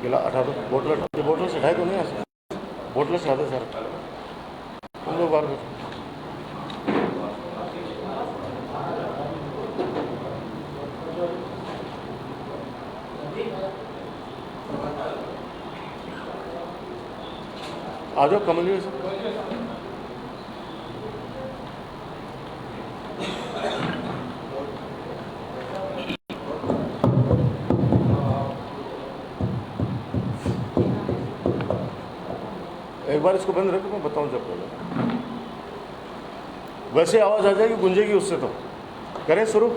गिला हटा दो, बोतल से हटाए तो नहीं ऐसे, बोतल से हटा दो सर, तुम लोग बाहर बैठो। आ जाओ कमल जी से। एक बार इसको बंद रखो, मैं बताऊं जब पहले वैसे आवाज़ आ जाएगी, गूंजेगी उससे। तो करें शुरू।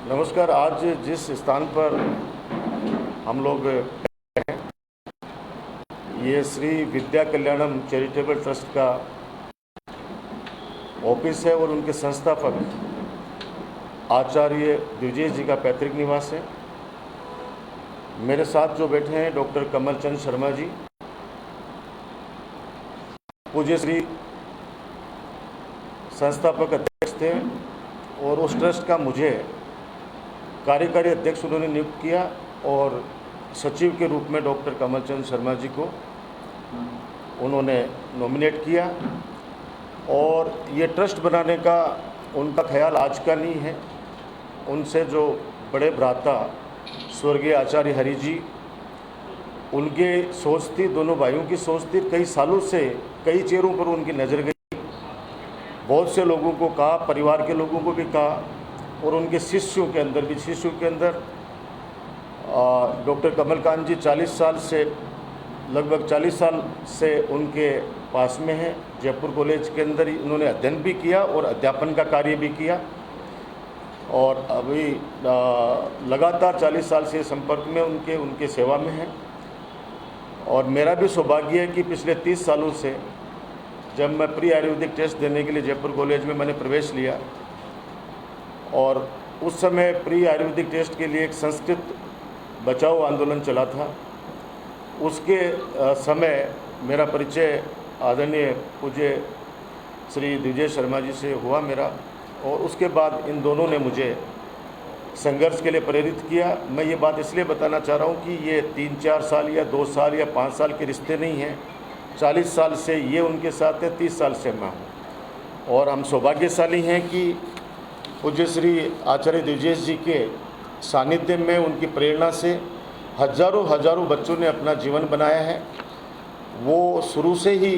नमस्कार। आज जिस स्थान पर हम लोग ये श्री विद्या कल्याणम चैरिटेबल ट्रस्ट का ऑफिस है और उनके संस्थापक आचार्य द्विजेश जी का पैतृक निवास है। मेरे साथ जो बैठे हैं डॉक्टर कमल चंद शर्मा जी, पूज्य श्री संस्थापक अध्यक्ष थे और उस ट्रस्ट का मुझे कार्यकारी अध्यक्ष उन्होंने नियुक्त किया और सचिव के रूप में डॉक्टर कमल चंद शर्मा जी को उन्होंने नॉमिनेट किया। और ये ट्रस्ट बनाने का उनका ख्याल आज का नहीं है, उनसे जो बड़े भ्राता स्वर्गीय आचार्य हरि जी, उनके सोच थी, दोनों भाइयों की सोच थी। कई सालों से कई चेहरों पर उनकी नज़र गई, बहुत से लोगों को कहा, परिवार के लोगों को भी कहा और उनके शिष्यों के अंदर भी। शिष्यों के अंदर डॉक्टर कमलकांत जी 40 साल से, लगभग 40 साल से उनके पास में हैं। जयपुर कॉलेज के अंदर ही उन्होंने अध्ययन भी किया और अध्यापन का कार्य भी किया और अभी लगातार 40 साल से संपर्क में उनके सेवा में हैं। और मेरा भी सौभाग्य है कि पिछले 30 सालों से जब मैं प्री आयुर्वेदिक टेस्ट देने के लिए जयपुर कॉलेज में मैंने प्रवेश लिया और उस समय प्री आयुर्वेदिक टेस्ट के लिए एक संस्कृत बचाओ आंदोलन चला था। उसके समय मेरा परिचय आदरणीय पूज्य श्री द्विजेश शर्मा जी से हुआ मेरा, और उसके बाद इन दोनों ने मुझे संघर्ष के लिए प्रेरित किया। मैं ये बात इसलिए बताना चाह रहा हूँ कि ये 3-4 साल या 2 साल या 5 साल के रिश्ते नहीं हैं। 40 साल से ये उनके साथ है, 30 साल से मैं हूँ। और हम सौभाग्यशाली हैं कि पूज्य श्री आचार्य द्विजेश जी के सानिध्य में, उनकी प्रेरणा से हजारों बच्चों ने अपना जीवन बनाया है। वो शुरू से ही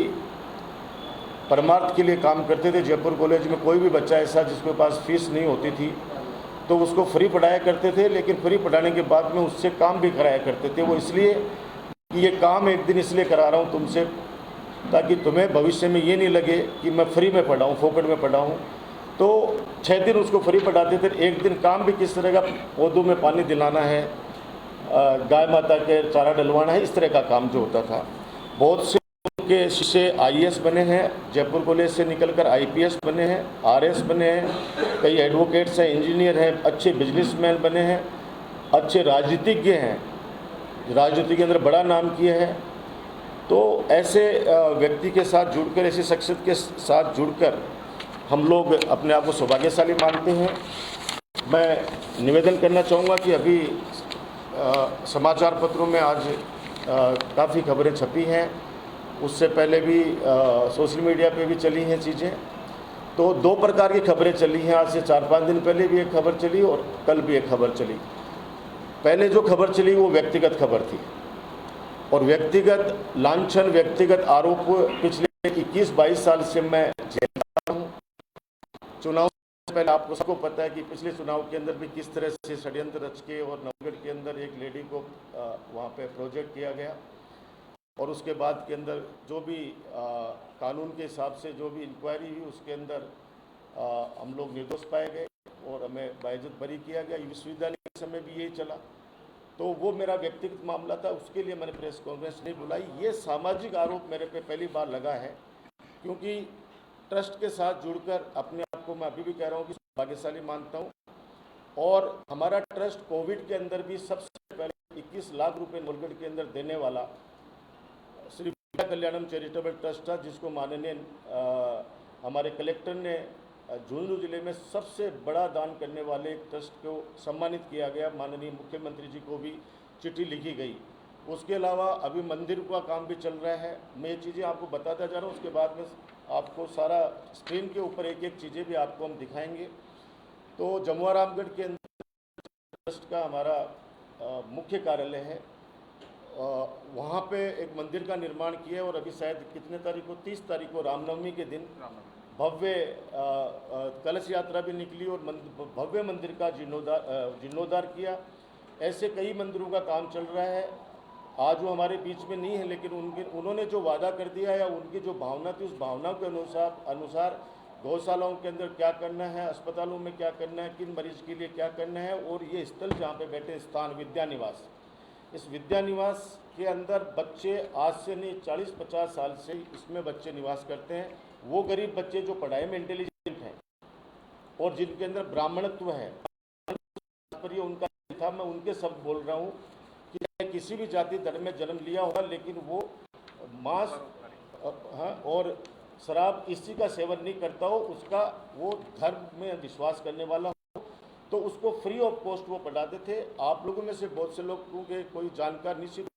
परमार्थ के लिए काम करते थे। जयपुर कॉलेज में कोई भी बच्चा ऐसा जिसके पास फीस नहीं होती थी तो उसको फ्री पढ़ाया करते थे, लेकिन फ्री पढ़ाने के बाद में उससे काम भी कराया करते थे। वो इसलिए कि ये काम एक दिन इसलिए करा रहा हूँ तुमसे, ताकि तुम्हें भविष्य में ये नहीं लगे कि मैं फ्री में पढ़ाऊँ, फोकट में पढ़ाऊँ। तो 6 दिन उसको फ्री पढ़ाते थे। एक दिन काम भी किस तरह का, पौधों में पानी दिलाना है, गाय माता के चारा डलवाना है, इस तरह का काम जो होता था। बहुत से के शिष्य आईएएस बने हैं, जयपुर कॉलेज से निकलकर आईपीएस बने हैं, आरएस बने हैं, कई एडवोकेट्स हैं, इंजीनियर हैं, अच्छे बिजनेसमैन बने हैं, अच्छे राजनीतिज्ञ हैं, राजनीति के अंदर बड़ा नाम किए हैं। तो ऐसे व्यक्ति के साथ जुड़कर, ऐसी शख्सियत के साथ जुड़कर हम लोग अपने आप को सौभाग्यशाली मानते हैं। मैं निवेदन करना चाहूँगा कि अभी समाचार पत्रों में आज काफ़ी खबरें छपी हैं, उससे पहले भी सोशल मीडिया पे भी चली हैं चीज़ें। तो 2 प्रकार की खबरें चली हैं। आज से 4-5 दिन पहले भी एक खबर चली और कल भी एक खबर चली। पहले जो खबर चली वो व्यक्तिगत खबर थी और व्यक्तिगत लांछन, व्यक्तिगत आरोप पिछले 21-22 साल से मैं झेलता हूँ। चुनाव से पहले आपको सबको पता है कि पिछले चुनाव के अंदर भी किस तरह से षड्यंत्र रच के और नवगढ़ के अंदर एक लेडी को वहाँ पे प्रोजेक्ट किया गया और उसके बाद के अंदर जो भी कानून के हिसाब से जो भी इंक्वायरी हुई उसके अंदर हम लोग निर्दोष पाए गए और हमें बाइज्जत बरी किया गया। विश्वविद्यालय के समय भी यही चला। तो वो मेरा व्यक्तिगत मामला था, उसके लिए मैंने प्रेस कॉन्फ्रेंस नहीं बुलाई। ये सामाजिक आरोप मेरे पे पहली बार लगा है, क्योंकि ट्रस्ट के साथ जुड़कर अपने आप को मैं अभी भी कह रहा हूँ कि भाग्यशाली मानता हूँ। और हमारा ट्रस्ट कोविड के अंदर भी सबसे पहले 21 लाख रुपए नवगढ़ के अंदर देने वाला श्री कल्याणम चैरिटेबल ट्रस्ट था, जिसको माननीय हमारे कलेक्टर ने झुंझुनू जिले में सबसे बड़ा दान करने वाले एक ट्रस्ट को सम्मानित किया गया। माननीय मुख्यमंत्री जी को भी चिट्ठी लिखी गई। उसके अलावा अभी मंदिर का काम भी चल रहा है। मैं ये चीज़ें आपको बताता जा रहा हूँ, उसके बाद में आपको सारा स्क्रीन के ऊपर एक एक चीज़ें भी आपको हम दिखाएंगे। तो जमुआ रामगढ़ के अंदर ट्रस्ट का हमारा मुख्य कार्यालय है। वहाँ पे एक मंदिर का निर्माण किया है और अभी शायद कितने तारीख को, 30 तारीख को रामनवमी के दिन भव्य कलश यात्रा भी निकली और भव्य मंदिर का जीर्णोद्धार किया। ऐसे कई मंदिरों का काम चल रहा है। आज वो हमारे बीच में नहीं है, लेकिन उन्होंने जो वादा कर दिया या उनकी जो भावना थी, उस भावना के अनुसार गौशालाओं के अंदर क्या करना है, अस्पतालों में क्या करना है, किन मरीज के लिए क्या करना है, और ये स्थल जहाँ पे बैठे स्थान विद्या निवास, इस विद्या निवास के अंदर बच्चे आज से नहीं 40-50 साल से इसमें बच्चे निवास करते हैं। वो गरीब बच्चे जो पढ़ाई में इंटेलिजेंट हैं और जिनके अंदर ब्राह्मणत्व है, पर ये उनका था, मैं उनके शब्द बोल रहा हूँ कि किसी भी जाति धर्म में जन्म लिया होगा, लेकिन वो मांस और शराब इसी का सेवन नहीं करता हो, उसका वो धर्म में विश्वास करने वाला हो, तो उसको फ्री ऑफ कॉस्ट वो पढ़ाते थे। आप लोगों में से बहुत से लोगों के कोई जानकार निश्चित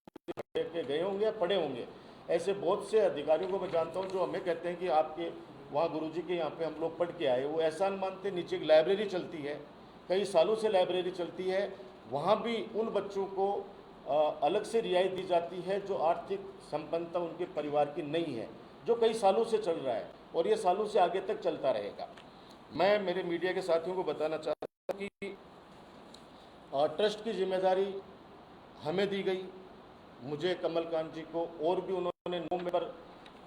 के गए होंगे या पढ़े होंगे। ऐसे बहुत से अधिकारियों को मैं जानता हूँ जो हमें कहते हैं कि आपके वहाँ गुरुजी के यहाँ पे हम लोग पढ़ के आए। वो एहसान मानते, नीचे एक लाइब्रेरी चलती है, कई सालों से लाइब्रेरी चलती है, वहाँ भी उन बच्चों को अलग से रियायत दी जाती है जो आर्थिक संपन्नता उनके परिवार की नहीं है, जो कई सालों से चल रहा है और ये सालों से आगे तक चलता रहेगा। मैं मेरे मीडिया के साथियों को बताना चाहता हूँ कि ट्रस्ट की जिम्मेदारी हमें दी गई, मुझे कमलकांत जी को, और भी उन्होंने 9 मेंबर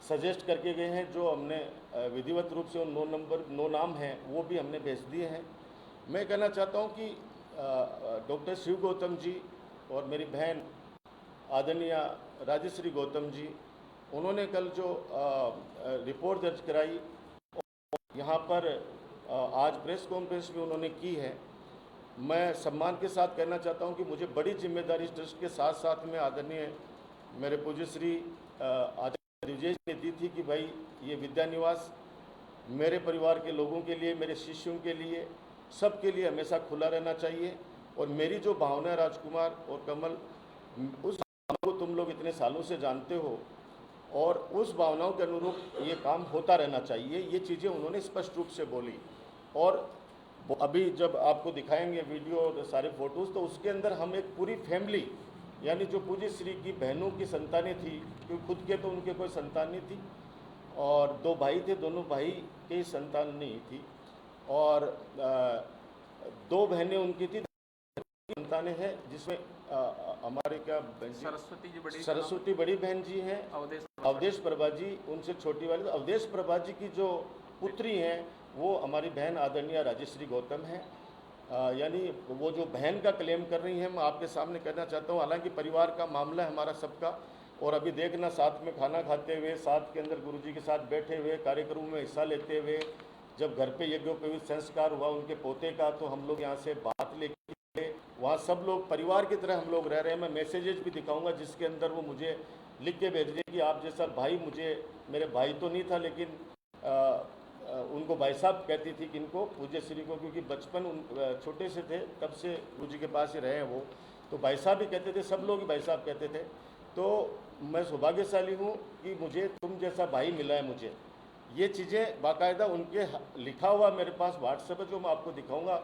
सजेस्ट करके गए हैं, जो हमने विधिवत रूप से उन 9 नाम हैं वो भी हमने भेज दिए हैं। मैं कहना चाहता हूं कि डॉक्टर शिव गौतम जी और मेरी बहन आदरणीय राजश्री गौतम जी, उन्होंने कल जो रिपोर्ट दर्ज कराई, यहाँ पर आज प्रेस कॉन्फ्रेंस भी उन्होंने की है। मैं सम्मान के साथ कहना चाहता हूं कि मुझे बड़ी जिम्मेदारी ट्रस्ट के साथ साथ में आदरणीय मेरे पूज्य श्री आचार्य दिवजेश ने दी थी कि भाई ये विद्या निवास मेरे परिवार के लोगों के लिए, मेरे शिष्यों के लिए, सबके लिए हमेशा खुला रहना चाहिए। और मेरी जो भावना है राजकुमार और कमल, उस भावना को तुम लोग इतने सालों से जानते हो और उस भावनाओं के अनुरूप ये काम होता रहना चाहिए। ये चीज़ें उन्होंने स्पष्ट रूप से बोली। और अभी जब आपको दिखाएंगे वीडियो और सारे फोटोज़, तो उसके अंदर हम एक पूरी फैमिली, यानी जो पूज्य श्री की बहनों की संतानें थी, क्योंकि खुद के तो उनके कोई संतान नहीं थी, और 2 भाई थे, दोनों भाई के संतान नहीं थी, और 2 बहनें उनकी थी, संतानें हैं, जिसमें हमारे क्या सरस्वती बड़ी बहन जी हैं, अवधेश प्रभा जी उनसे छोटी वाली। तो अवधेश प्रभा जी की जो पुत्री हैं वो हमारी बहन आदरणीय राजश्री गौतम है। यानी वो जो बहन का क्लेम कर रही हैं, मैं आपके सामने कहना चाहता हूँ, हालांकि परिवार का मामला है हमारा सबका, और अभी देखना साथ में खाना खाते हुए, साथ के अंदर गुरुजी के साथ बैठे हुए, कार्यक्रमों में हिस्सा लेते हुए, जब घर पे यज्ञोपवीत संस्कार हुआ उनके पोते का, तो हम लोग यहाँ से बात लेके वहाँ सब लोग परिवार की तरह हम लोग रह रहे हैं। मैं मैसेजेस भी दिखाऊंगा जिसके अंदर वो मुझे लिख के भेज रहे कि आप जैसा भाई, मुझे मेरे भाई तो नहीं था, लेकिन उनको भाई साहब कहती थी, किनको, पूज्य श्री को, क्योंकि बचपन छोटे से थे तब से गुरुजी के पास ही रहे हैं वो, तो भाई साहब ही कहते थे, सब लोग ही भाई साहब कहते थे। तो मैं सौभाग्यशाली हूँ कि मुझे तुम जैसा भाई मिला है। मुझे ये चीज़ें बाकायदा उनके लिखा हुआ मेरे पास व्हाट्सएप है, जो मैं आपको दिखाऊंगा।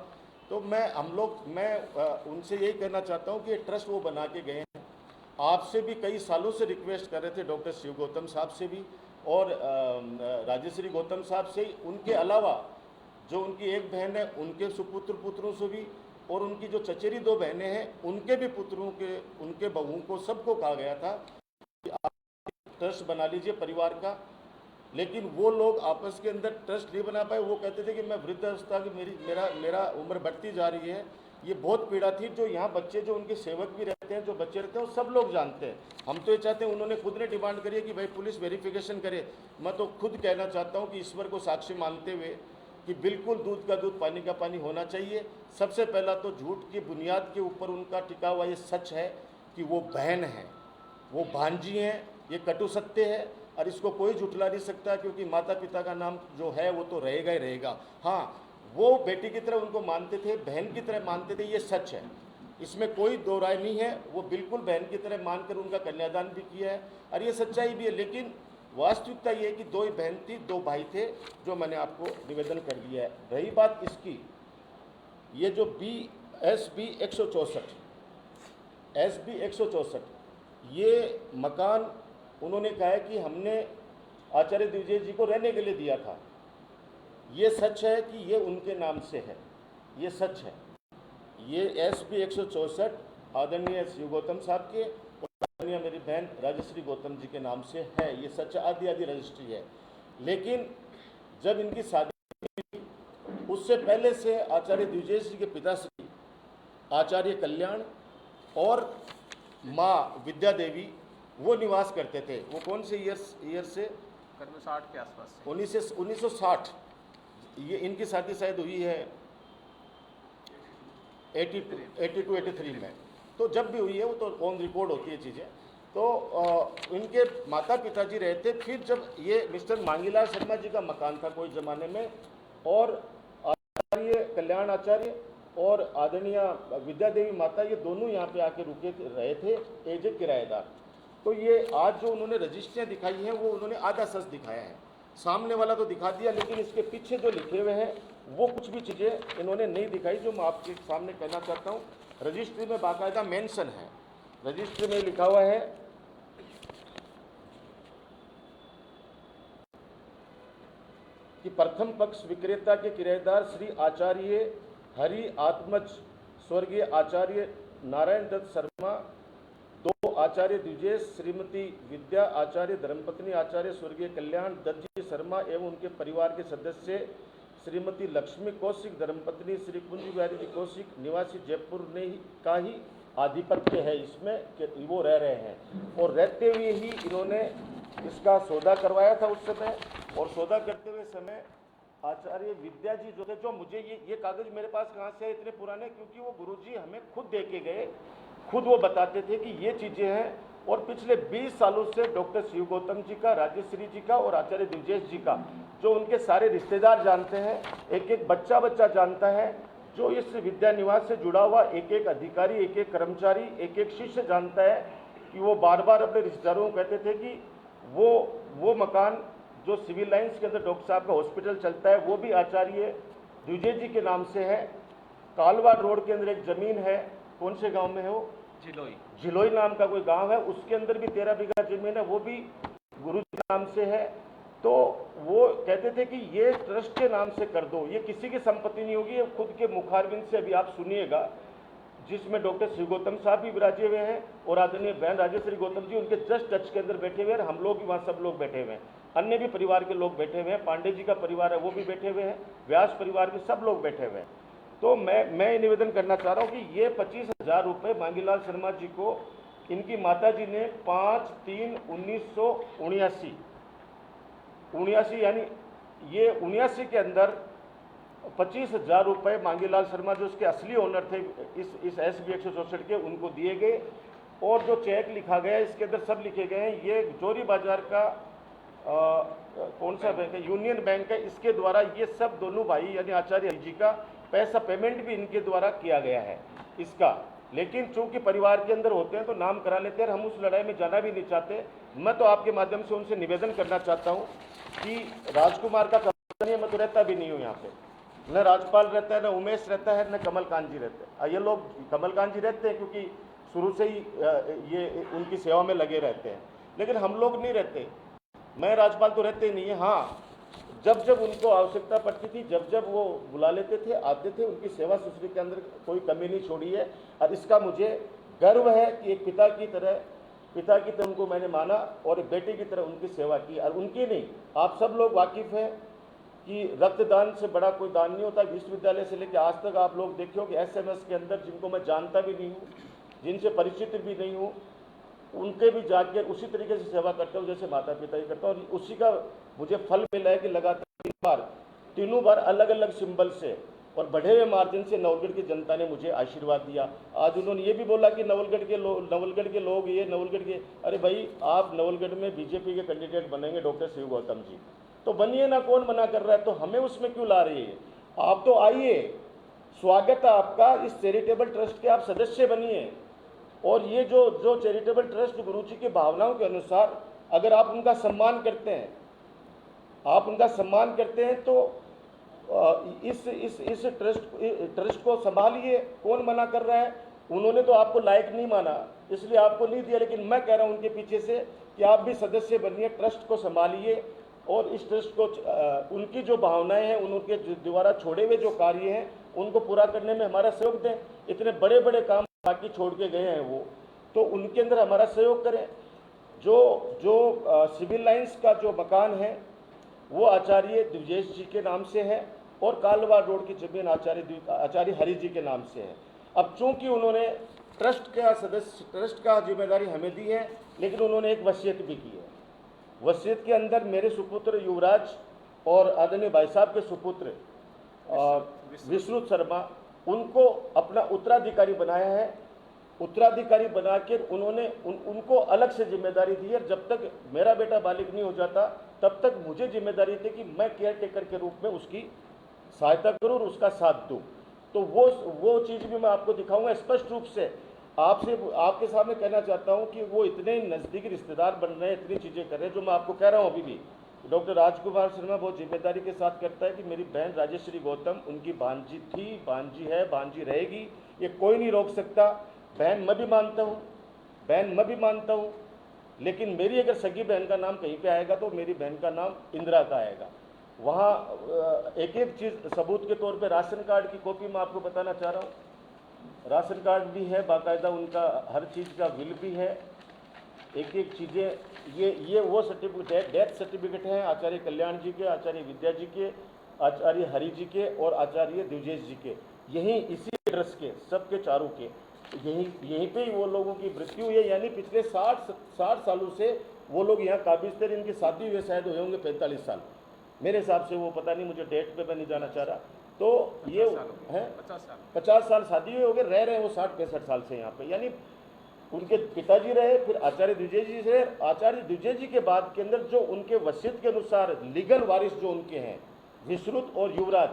तो मैं उनसे यही कहना चाहता हूँ कि ये ट्रस्ट वो बना के गए हैं। आपसे भी कई सालों से रिक्वेस्ट कर रहे थे, डॉक्टर शिव गौतम साहब से भी और राजश्री गौतम साहब से ही, उनके अलावा जो उनकी एक बहन है उनके सुपुत्र पुत्रों से भी, और उनकी जो चचेरी 2 बहनें हैं उनके भी पुत्रों के, उनके बहुओं को, सबको कहा गया था कि आप ट्रस्ट बना लीजिए परिवार का। लेकिन वो लोग आपस के अंदर ट्रस्ट नहीं बना पाए। वो कहते थे कि मैं वृद्धावस्था की मेरा उम्र बढ़ती जा रही है। ये बहुत पीड़ा थी। जो यहाँ बच्चे, जो उनके सेवक भी रहते हैं, जो बच्चे रहते हैं, वो सब लोग जानते हैं। हम तो ये चाहते हैं, उन्होंने खुद ने डिमांड करी है कि भाई पुलिस वेरिफिकेशन करे। मैं तो खुद कहना चाहता हूँ कि ईश्वर को साक्षी मानते हुए कि बिल्कुल दूध का दूध, पानी का पानी होना चाहिए। सबसे पहला तो झूठ की बुनियाद के ऊपर उनका टिका हुआ ये सच है कि वो बहन है, वो भांजी हैं, ये कटु सत्य है और इसको कोई झुठला नहीं सकता, क्योंकि माता पिता का नाम जो है वो तो रहेगा ही रहेगा। हाँ, वो बेटी की तरह उनको मानते थे, बहन की तरह मानते थे, ये सच है, इसमें कोई दो राय नहीं है। वो बिल्कुल बहन की तरह मानकर उनका कन्यादान भी किया है और ये सच्चाई भी है। लेकिन वास्तविकता ये है कि दो ही बहन थी, दो भाई थे, जो मैंने आपको निवेदन कर दिया है। रही बात इसकी, ये जो SB 164 ये मकान उन्होंने कहा है कि हमने आचार्य दिग्विजय जी को रहने के लिए दिया था। ये सच है कि ये उनके नाम से है, ये सच है। ये SB 164 आदरणीय श्री गौतम साहब के और आदरणीय मेरी बहन राजश्री गौतम जी के नाम से है, ये सच, आदि रजिस्ट्री है। लेकिन जब इनकी शादी हुई, उससे पहले से आचार्य दिग्विजय जी के पिताश्री आचार्य कल्याण और माँ विद्या देवी वो निवास करते थे। वो कौन से ईयर से? करीब 60 के आसपास से। 1960। ये इनकी शादी शायद हुई है 82-83 में। तो जब भी हुई है वो तो ऑन रिकॉर्ड होती है चीज़ें। तो इनके माता पिताजी रहे थे। फिर जब ये मिस्टर मांगीलाल शर्मा जी का मकान था कोई ज़माने में, और आचार्य कल्याण आचार्य और आदरणीय विद्या देवी माता, ये दोनों यहाँ पे आके रुके रहे थे एज ए किराएदार। तो ये आज जो उन्होंने रजिस्ट्रियाँ दिखाई हैं वो उन्होंने आधा सच दिखाया है, सामने वाला तो दिखा दिया, लेकिन इसके पीछे जो लिखे हुए हैं वो कुछ भी चीज़ें इन्होंने नहीं दिखाई, जो मैं आपके सामने कहना चाहता हूँ। रजिस्ट्री में बाकायदा मेंशन है, रजिस्ट्री में लिखा हुआ है कि प्रथम पक्ष विक्रेता के किराएदार श्री आचार्य हरि आत्मज स्वर्गीय आचार्य नारायण दत्त शर्मा, दो आचार्य द्विजेश श्रीमती विद्या आचार्य धर्मपत्नी आचार्य स्वर्गीय कल्याण दत्त जी शर्मा एवं उनके परिवार के सदस्य श्रीमती लक्ष्मी कौशिक धर्मपत्नी श्री कुंज बिहारी जी कौशिक निवासी जयपुर ने का ही आधिपत्य है इसमें, कि वो रह रहे हैं। और रहते हुए ही इन्होंने इसका सौदा करवाया था उस समय। और सौदा करते हुए समय आचार्य विद्या जी जो थे, जो मुझे ये कागज मेरे पास कहाँ से है इतने पुराने, क्योंकि वो गुरुजी हमें खुद दे के गए, खुद वो बताते थे कि ये चीज़ें हैं। और पिछले 20 सालों से डॉक्टर शिव गौतम जी का, राजेश्वरी जी का और आचार्य दिग्विजय जी का, जो उनके सारे रिश्तेदार जानते हैं, एक एक बच्चा जानता है, जो इस विद्या निवास से जुड़ा हुआ एक एक अधिकारी, एक एक कर्मचारी, एक एक शिष्य जानता है कि वो बार बार अपने रिश्तेदारों को कहते थे कि वो मकान जो सिविल लाइन्स के अंदर डॉक्टर साहब का हॉस्पिटल चलता है वो भी आचार्य दिग्विजय जी के नाम से है। कालवाड़ रोड के अंदर एक ज़मीन है, कौन से गांव में है वो? झिलोई नाम का कोई गांव है, उसके अंदर भी 13 बीघा जमीन है, वो भी गुरु जी नाम से है। तो वो कहते थे कि ये ट्रस्ट के नाम से कर दो, ये किसी की संपत्ति नहीं होगी, ये खुद के मुखारबिंद से अभी आप सुनिएगा, जिसमें डॉक्टर श्री गौतम साहब भी विराजे हुए हैं और आदरणीय बहन राजेश्वरी गौतम जी उनके जस्ट टच के अंदर बैठे हुए हैं। हम लोग भी वहाँ सब लोग बैठे हुए हैं, अन्य भी परिवार के लोग बैठे हुए हैं, पांडे जी का परिवार है वो भी बैठे हुए हैं, व्यास परिवार के सब लोग बैठे हुए हैं। तो मैं निवेदन करना चाह रहा हूँ कि ये 25,000 रुपये मांगीलाल शर्मा जी को इनकी माता जी ने 5/3/1979 यानी ये 79 के अंदर 25,000 रुपये मांगीलाल शर्मा जो उसके असली ओनर थे इस SB 164 के, उनको दिए गए। और जो चेक लिखा गया इसके अंदर सब लिखे गए हैं। ये जोरी बाजार का कौन सा बैंक है? यूनियन बैंक है। इसके द्वारा ये सब दोनों भाई यानी आचार्य जी का पैसा पेमेंट भी इनके द्वारा किया गया है इसका। लेकिन चूंकि परिवार के अंदर होते हैं तो नाम करा लेते हैं, हम उस लड़ाई में जाना भी नहीं चाहते। मैं तो आपके माध्यम से उनसे निवेदन करना चाहता हूँ कि राजकुमार का कंपनी मैं तो रहता भी नहीं हूँ यहाँ पे, न राजपाल रहता है, न उमेश रहता है, न कमलकांत जी रहते हैं। ये लोग कमलकांत जी रहते हैं क्योंकि शुरू से ही ये उनकी सेवा में लगे रहते हैं, लेकिन हम लोग नहीं रहते। मैं राजपाल तो रहते ही नहीं है। हाँ, जब जब उनको आवश्यकता पड़ती थी, जब जब वो बुला लेते थे, आते थे, उनकी सेवा सुश्री के अंदर कोई कमी नहीं छोड़ी है। और इसका मुझे गर्व है कि एक पिता की तरह उनको मैंने माना और एक बेटे की तरह उनकी सेवा की। और उनकी नहीं, आप सब लोग वाकिफ़ हैं कि रक्तदान से बड़ा कोई दान नहीं होता। विश्वविद्यालय से लेकर आज तक आप लोग देखो कि SMS के अंदर जिनको मैं जानता भी नहीं हूँ, जिनसे परिचित भी नहीं हूँ, उनके भी जाके उसी तरीके से सेवा करता हूँ जैसे माता पिता ही करता हूँ। और उसी का मुझे फल मिला है कि लगातार तीनों बार अलग अलग सिंबल से और बढ़े हुए मार्जिन से नवलगढ़ की जनता ने मुझे आशीर्वाद दिया। आज उन्होंने ये भी बोला कि नवलगढ़ के लोग ये नवलगढ़ के, अरे भाई आप नवलगढ़ में बीजेपी के कैंडिडेट बनेंगे डॉक्टर शिव गौतम जी, तो बनिए ना, कौन मना कर रहा है, तो हमें उसमें क्यों ला रही है? आप तो आइए, स्वागत है आपका, इस चैरिटेबल ट्रस्ट के आप सदस्य बनिए। और ये जो चैरिटेबल ट्रस्ट गुरु जी की भावनाओं के अनुसार अगर आप उनका सम्मान करते हैं, तो इस ट्रस्ट को संभालिए, कौन मना कर रहा है? उन्होंने तो आपको लायक नहीं माना, इसलिए आपको नहीं दिया, लेकिन मैं कह रहा हूं उनके पीछे से कि आप भी सदस्य बनिए, ट्रस्ट को संभालिए और इस ट्रस्ट को उनकी जो भावनाएं हैं, उनके द्वारा छोड़े हुए जो कार्य हैं उनको पूरा करने में हमारा सहयोग दें। इतने बड़े बड़े काम बाकी छोड़ के गए हैं वो, तो उनके अंदर हमारा सहयोग करें। जो सिविल लाइंस का जो मकान है वो आचार्य दिवजेश जी के नाम से है और कालवा रोड की जमीन आचार्य हरि जी के नाम से है। अब चूंकि उन्होंने ट्रस्ट का जिम्मेदारी हमें दी है, लेकिन उन्होंने एक वसीयत भी की है। वसीयत के अंदर मेरे सुपुत्र युवराज और आदरणीय भाई साहब के सुपुत्र विश्रुत शर्मा, उनको अपना उत्तराधिकारी बनाया है। उत्तराधिकारी बनाकर उन्होंने उनको अलग से जिम्मेदारी दी है। जब तक मेरा बेटा बालिग नहीं हो जाता तब तक मुझे जिम्मेदारी थी कि मैं केयर टेकर के रूप में उसकी सहायता करूं और उसका साथ दूं। तो वो चीज़ भी मैं आपको दिखाऊंगा स्पष्ट रूप से। आपके सामने कहना चाहता हूं कि वो इतने नज़दीकी रिश्तेदार बन रहे हैं, इतनी चीज़ें कर रहे हैं, जो मैं आपको कह रहा हूं अभी भी। डॉक्टर राजकुमार शर्मा बहुत जिम्मेदारी के साथ करता है कि मेरी बहन राजेश्वरी गौतम उनकी भांजी थी, भांजी है, भांजी रहेगी, ये कोई नहीं रोक सकता। बहन मैं भी मानता हूँ, लेकिन मेरी अगर सगी बहन का नाम कहीं पे आएगा तो मेरी बहन का नाम इंदिरा का आएगा। वहाँ एक एक चीज़ सबूत के तौर पे राशन कार्ड की कॉपी मैं आपको बताना चाह रहा हूँ। राशन कार्ड भी है, बाकायदा उनका हर चीज़ का बिल भी है, एक एक चीज़ें। ये वो सर्टिफिकेट, डेथ सर्टिफिकेट हैं आचार्य कल्याण जी के, आचार्य विद्या जी के, आचार्य हरि जी के और आचार्य दिवजेश जी के, यहीं इसी एड्रेस के, सबके चारों के यहीं पे ही वो लोगों की मृत्यु हुई है। यानी पिछले 60 सालों से वो लोग यहाँ काबिज थे। इनकी शादी हुए शायद हुए होंगे 45 साल मेरे हिसाब से, वो पता नहीं, मुझे डेट पे मैं नहीं जाना चाह रहा। तो ये है 50 साल शादी हुए हो गए, रह रहे हैं वो 60-65 साल से यहाँ पे। यानी उनके पिताजी रहे, फिर आचार्य द्विजेश जी रहे। आचार्य द्विजेश जी के बाद के अंदर जो उनके वसीयत के अनुसार लीगल वारिस जो उनके हैं विश्रुत और युवराज,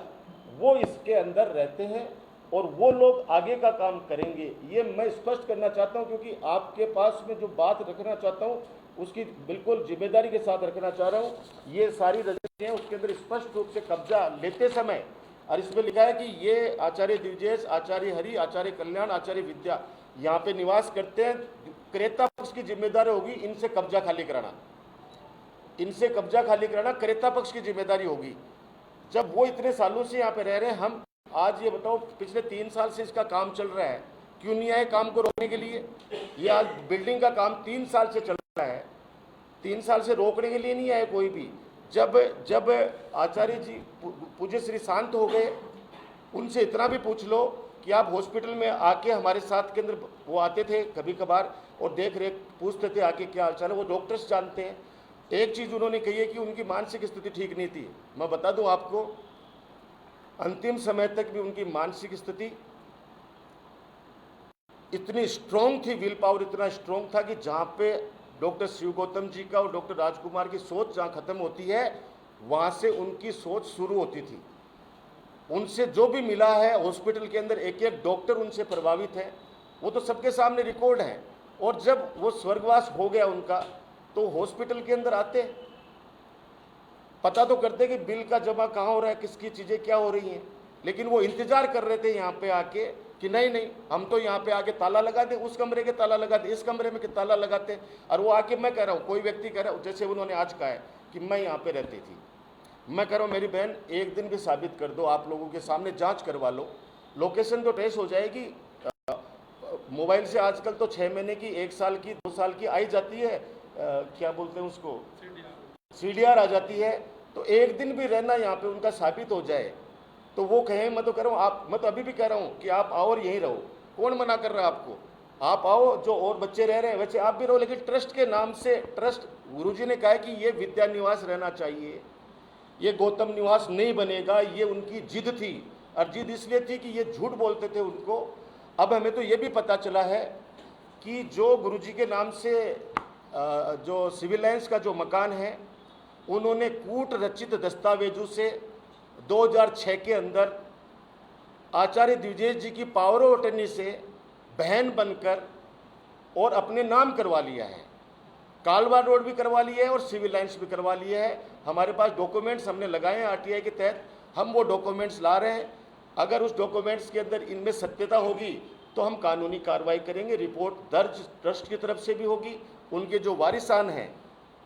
वो इसके अंदर रहते हैं और वो लोग आगे का काम करेंगे। ये मैं स्पष्ट करना चाहता हूं, क्योंकि आपके पास में जो बात रखना चाहता हूं उसकी बिल्कुल जिम्मेदारी के साथ रखना चाह रहा हूं। ये सारी रजिस्ट्री हैं, उसके अंदर स्पष्ट रूप से कब्जा लेते समय, और इसमें लिखा है कि ये आचार्य दिवजेश, आचार्य हरि, आचार्य कल्याण, आचार्य विद्या यहाँ पे निवास करते हैं। क्रेता पक्ष की जिम्मेदारी होगी इनसे कब्जा खाली कराना, क्रेता पक्ष की जिम्मेदारी होगी। जब वो इतने सालों से यहाँ पे रह रहे हैं, हम आज ये बताओ पिछले 3 साल से इसका काम चल रहा है, क्यों नहीं आए काम को रोकने के लिए? ये आज बिल्डिंग का काम 3 साल से चल रहा है, 3 साल से रोकने के लिए नहीं आए कोई भी। जब आचार्य जी पूज्य श्री शांत हो गए, उनसे इतना भी पूछ लो कि आप हॉस्पिटल में आके हमारे साथ के अंदर वो आते थे कभी कभार और देख रेख पूछते थे आके क्या हाल चाल है, वो डॉक्टर्स जानते हैं। एक चीज़ उन्होंने कही है कि उनकी मानसिक स्थिति ठीक नहीं थी। मैं बता दूं आपको, अंतिम समय तक भी उनकी मानसिक स्थिति इतनी स्ट्रॉन्ग थी, विल पावर इतना स्ट्रॉन्ग था कि जहाँ पे डॉक्टर शिव गौतम जी का और डॉक्टर राजकुमार की सोच जहाँ खत्म होती है, वहाँ से उनकी सोच शुरू होती थी। उनसे जो भी मिला है हॉस्पिटल के अंदर, एक एक डॉक्टर उनसे प्रभावित है, वो तो सबके सामने रिकॉर्ड है। और जब वो स्वर्गवास हो गया उनका, तो हॉस्पिटल के अंदर आते, पता तो करते कि बिल का जमा कहाँ हो रहा है, किसकी चीज़ें क्या हो रही हैं, लेकिन वो इंतजार कर रहे थे यहाँ पे आके कि नहीं हम तो यहाँ पे आके ताला लगा दे, उस कमरे के ताला लगा दे, इस कमरे में के ताला लगाते। और वो आके, मैं कह रहा हूँ, कोई व्यक्ति कह रहा हूँ, जैसे उन्होंने आज कहा है कि मैं यहाँ पे रहती थी, मैं कह रहा हूँ मेरी बहन एक दिन भी साबित कर दो, आप लोगों के सामने जांच करवा लो, लोकेशन तो ट्रेस हो जाएगी। मोबाइल से आजकल तो 6 महीने की, 1 साल की, 2 साल की आई जाती है, क्या बोलते हैं उसको, CDR आ जाती है। तो एक दिन भी रहना यहाँ पे उनका साबित हो जाए तो वो कहें, मैं तो कह रहा हूँ, मैं तो अभी भी कह रहा हूँ कि आप आओ और यहीं रहो, कौन मना कर रहा है आपको? आप आओ, जो और बच्चे रह रहे हैं वैसे आप भी रहो, लेकिन ट्रस्ट के नाम से, ट्रस्ट गुरुजी ने कहा है कि ये विद्या निवास रहना चाहिए, ये गौतम निवास नहीं बनेगा, ये उनकी जिद थी। और जिद इसलिए थी कि ये झूठ बोलते थे उनको। अब हमें तो ये भी पता चला है कि जो गुरुजी के नाम से जो सिविल लाइन्स का जो मकान है, उन्होंने कूट रचित दस्तावेजों से 2006 के अंदर आचार्य द्विजेश जी की पावर ऑफ अटर्नी से बहन बनकर और अपने नाम करवा लिया है। कालवा रोड भी करवा लिया है और सिविल लाइन्स भी करवा लिया है। हमारे पास डॉक्यूमेंट्स हमने लगाए हैं आरटीआई के तहत, हम वो डॉक्यूमेंट्स ला रहे हैं। अगर उस डॉक्यूमेंट्स के अंदर इनमें सत्यता होगी तो हम कानूनी कार्रवाई करेंगे। रिपोर्ट दर्ज ट्रस्ट की तरफ से भी होगी। उनके जो वारिसान हैं,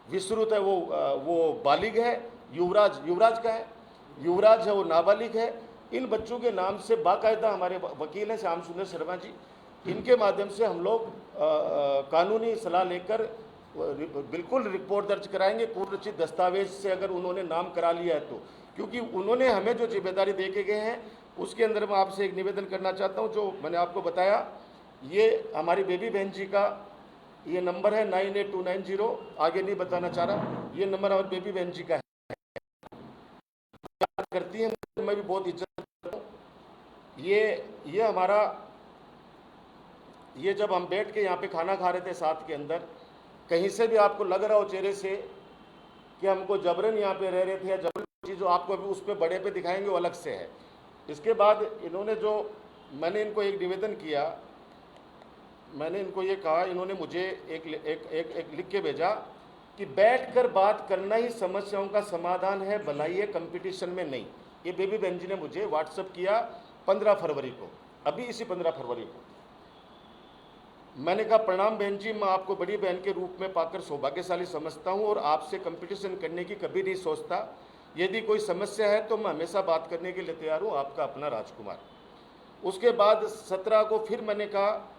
विश्रुत है वो बालिग है, युवराज का है, युवराज है वो नाबालिग है। इन बच्चों के नाम से बाकायदा हमारे वकील हैं श्याम सुंदर शर्मा जी, इनके माध्यम से हम लोग कानूनी सलाह लेकर बिल्कुल रिपोर्ट दर्ज कराएंगे। कूट रचित दस्तावेज से अगर उन्होंने नाम करा लिया है तो, क्योंकि उन्होंने हमें जो जिम्मेदारी दे के गए हैं उसके अंदर मैं आपसे एक निवेदन करना चाहता हूं। जो मैंने आपको बताया, ये हमारी बेबी बहन जी का ये नंबर है 98290, आगे नहीं बताना चाह रहा, ये नंबर हमारी बेबी बहन जी का है, करती है, मैं भी बहुत इज्जत करता हूँ। ये हमारा, ये जब हम बैठ के यहाँ पे खाना खा रहे थे साथ के अंदर, कहीं से भी आपको लग रहा हो चेहरे से कि हमको जबरन यहाँ पे रह रहे थे या जबरन चीज़, आपको अभी उस पर बड़े पे दिखाएंगे, वो अलग से है। इसके बाद इन्होंने जो, मैंने इनको एक निवेदन किया, मैंने इनको ये कहा, इन्होंने मुझे एक लिख के भेजा कि बैठकर बात करना ही समस्याओं का समाधान है, बनाइए कंपटीशन में नहीं। ये बेबी बहन जी ने मुझे व्हाट्सएप किया 15 फरवरी को, अभी इसी 15 फरवरी को। मैंने कहा प्रणाम बहन जी, मैं आपको बड़ी बहन के रूप में पाकर सौभाग्यशाली समझता हूं और आपसे कंपटीशन करने की कभी नहीं सोचता। यदि कोई समस्या है तो मैं हमेशा बात करने के लिए तैयार हूं, आपका अपना राजकुमार। उसके बाद 17 को फिर मैंने कहा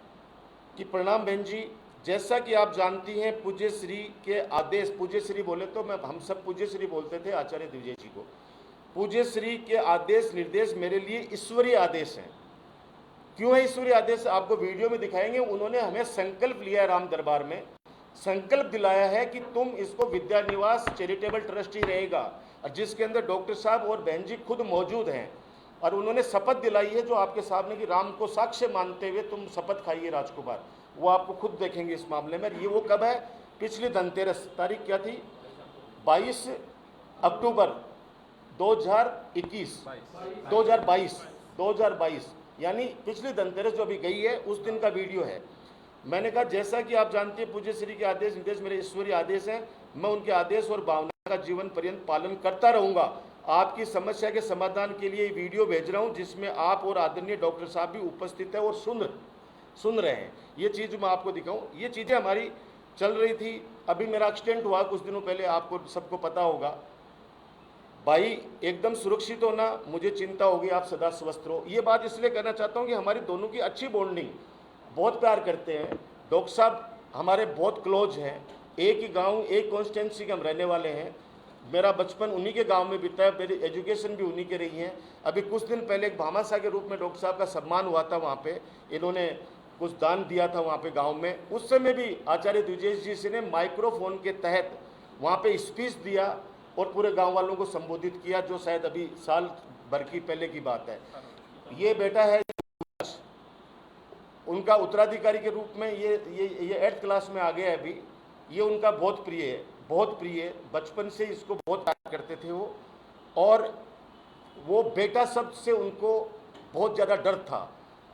कि प्रणाम बहन जी, जैसा कि आप जानती हैं पूज्य श्री के आदेश, पूज्य श्री बोले तो हम सब पूज्य श्री बोलते थे आचार्य द्विजेश जी को, पूज्य श्री के आदेश निर्देश मेरे लिए ईश्वरीय आदेश हैं। क्यों है ईश्वरीय आदेश, आपको वीडियो में दिखाएंगे। उन्होंने हमें संकल्प लिया है, राम दरबार में संकल्प दिलाया है कि तुम इसको विद्या निवास चैरिटेबल ट्रस्ट ही रहेगा, और जिसके अंदर डॉक्टर साहब और बहन जी खुद मौजूद हैं। और उन्होंने शपथ दिलाई है जो आपके सामने कि राम को साक्ष्य मानते हुए तुम शपथ खाइए राजकुमार, वो आपको खुद देखेंगे इस मामले में। ये वो कब है, पिछली धनतेरस, तारीख क्या थी, 22 अक्टूबर 2022, यानी पिछली धनतेरस जो अभी गई है उस दिन का वीडियो है। मैंने कहा जैसा कि आप जानते हैं पूज्य श्री के आदेश निर्देश मेरे ईश्वरीय आदेश हैं, मैं उनके आदेश और भावना का जीवन पर्यंत पालन करता रहूंगा। आपकी समस्या के समाधान के लिए वीडियो भेज रहा हूं जिसमें आप और आदरणीय डॉक्टर साहब भी उपस्थित है और सुन रहे हैं। ये चीज़ मैं आपको दिखाऊं, ये चीज़ें हमारी चल रही थी। अभी मेरा एक्सीडेंट हुआ कुछ दिनों पहले, आपको सबको पता होगा। भाई एकदम सुरक्षित होना, मुझे चिंता होगी, आप सदा स्वस्थ रहो। ये बात इसलिए कहना चाहता हूँ कि हमारी दोनों की अच्छी बॉन्डिंग, बहुत प्यार करते हैं। डॉक्टर साहब हमारे बहुत क्लोज हैं, एक ही गांव एक कॉन्स्टिट्यूंसी के हम रहने वाले हैं। मेरा बचपन उन्हीं के गांव में बीता है, मेरी एजुकेशन भी उन्हीं के रही है। अभी कुछ दिन पहले एक भामाशाह के रूप में डॉक्टर साहब का सम्मान हुआ था, वहाँ पे इन्होंने कुछ दान दिया था वहाँ पे गाँव में। उस समय भी आचार्य द्विजेश जी से ने माइक्रोफोन के तहत वहाँ पे स्पीच दिया और पूरे गांव वालों को संबोधित किया, जो शायद अभी साल भर की पहले की बात है। ये बेटा है उनका उत्तराधिकारी के रूप में, ये 8th क्लास में आ गया है अभी। ये उनका बहुत प्रिय, बचपन से इसको बहुत प्यार करते थे वो, और वो बेटा शब्द से उनको बहुत ज़्यादा डर था।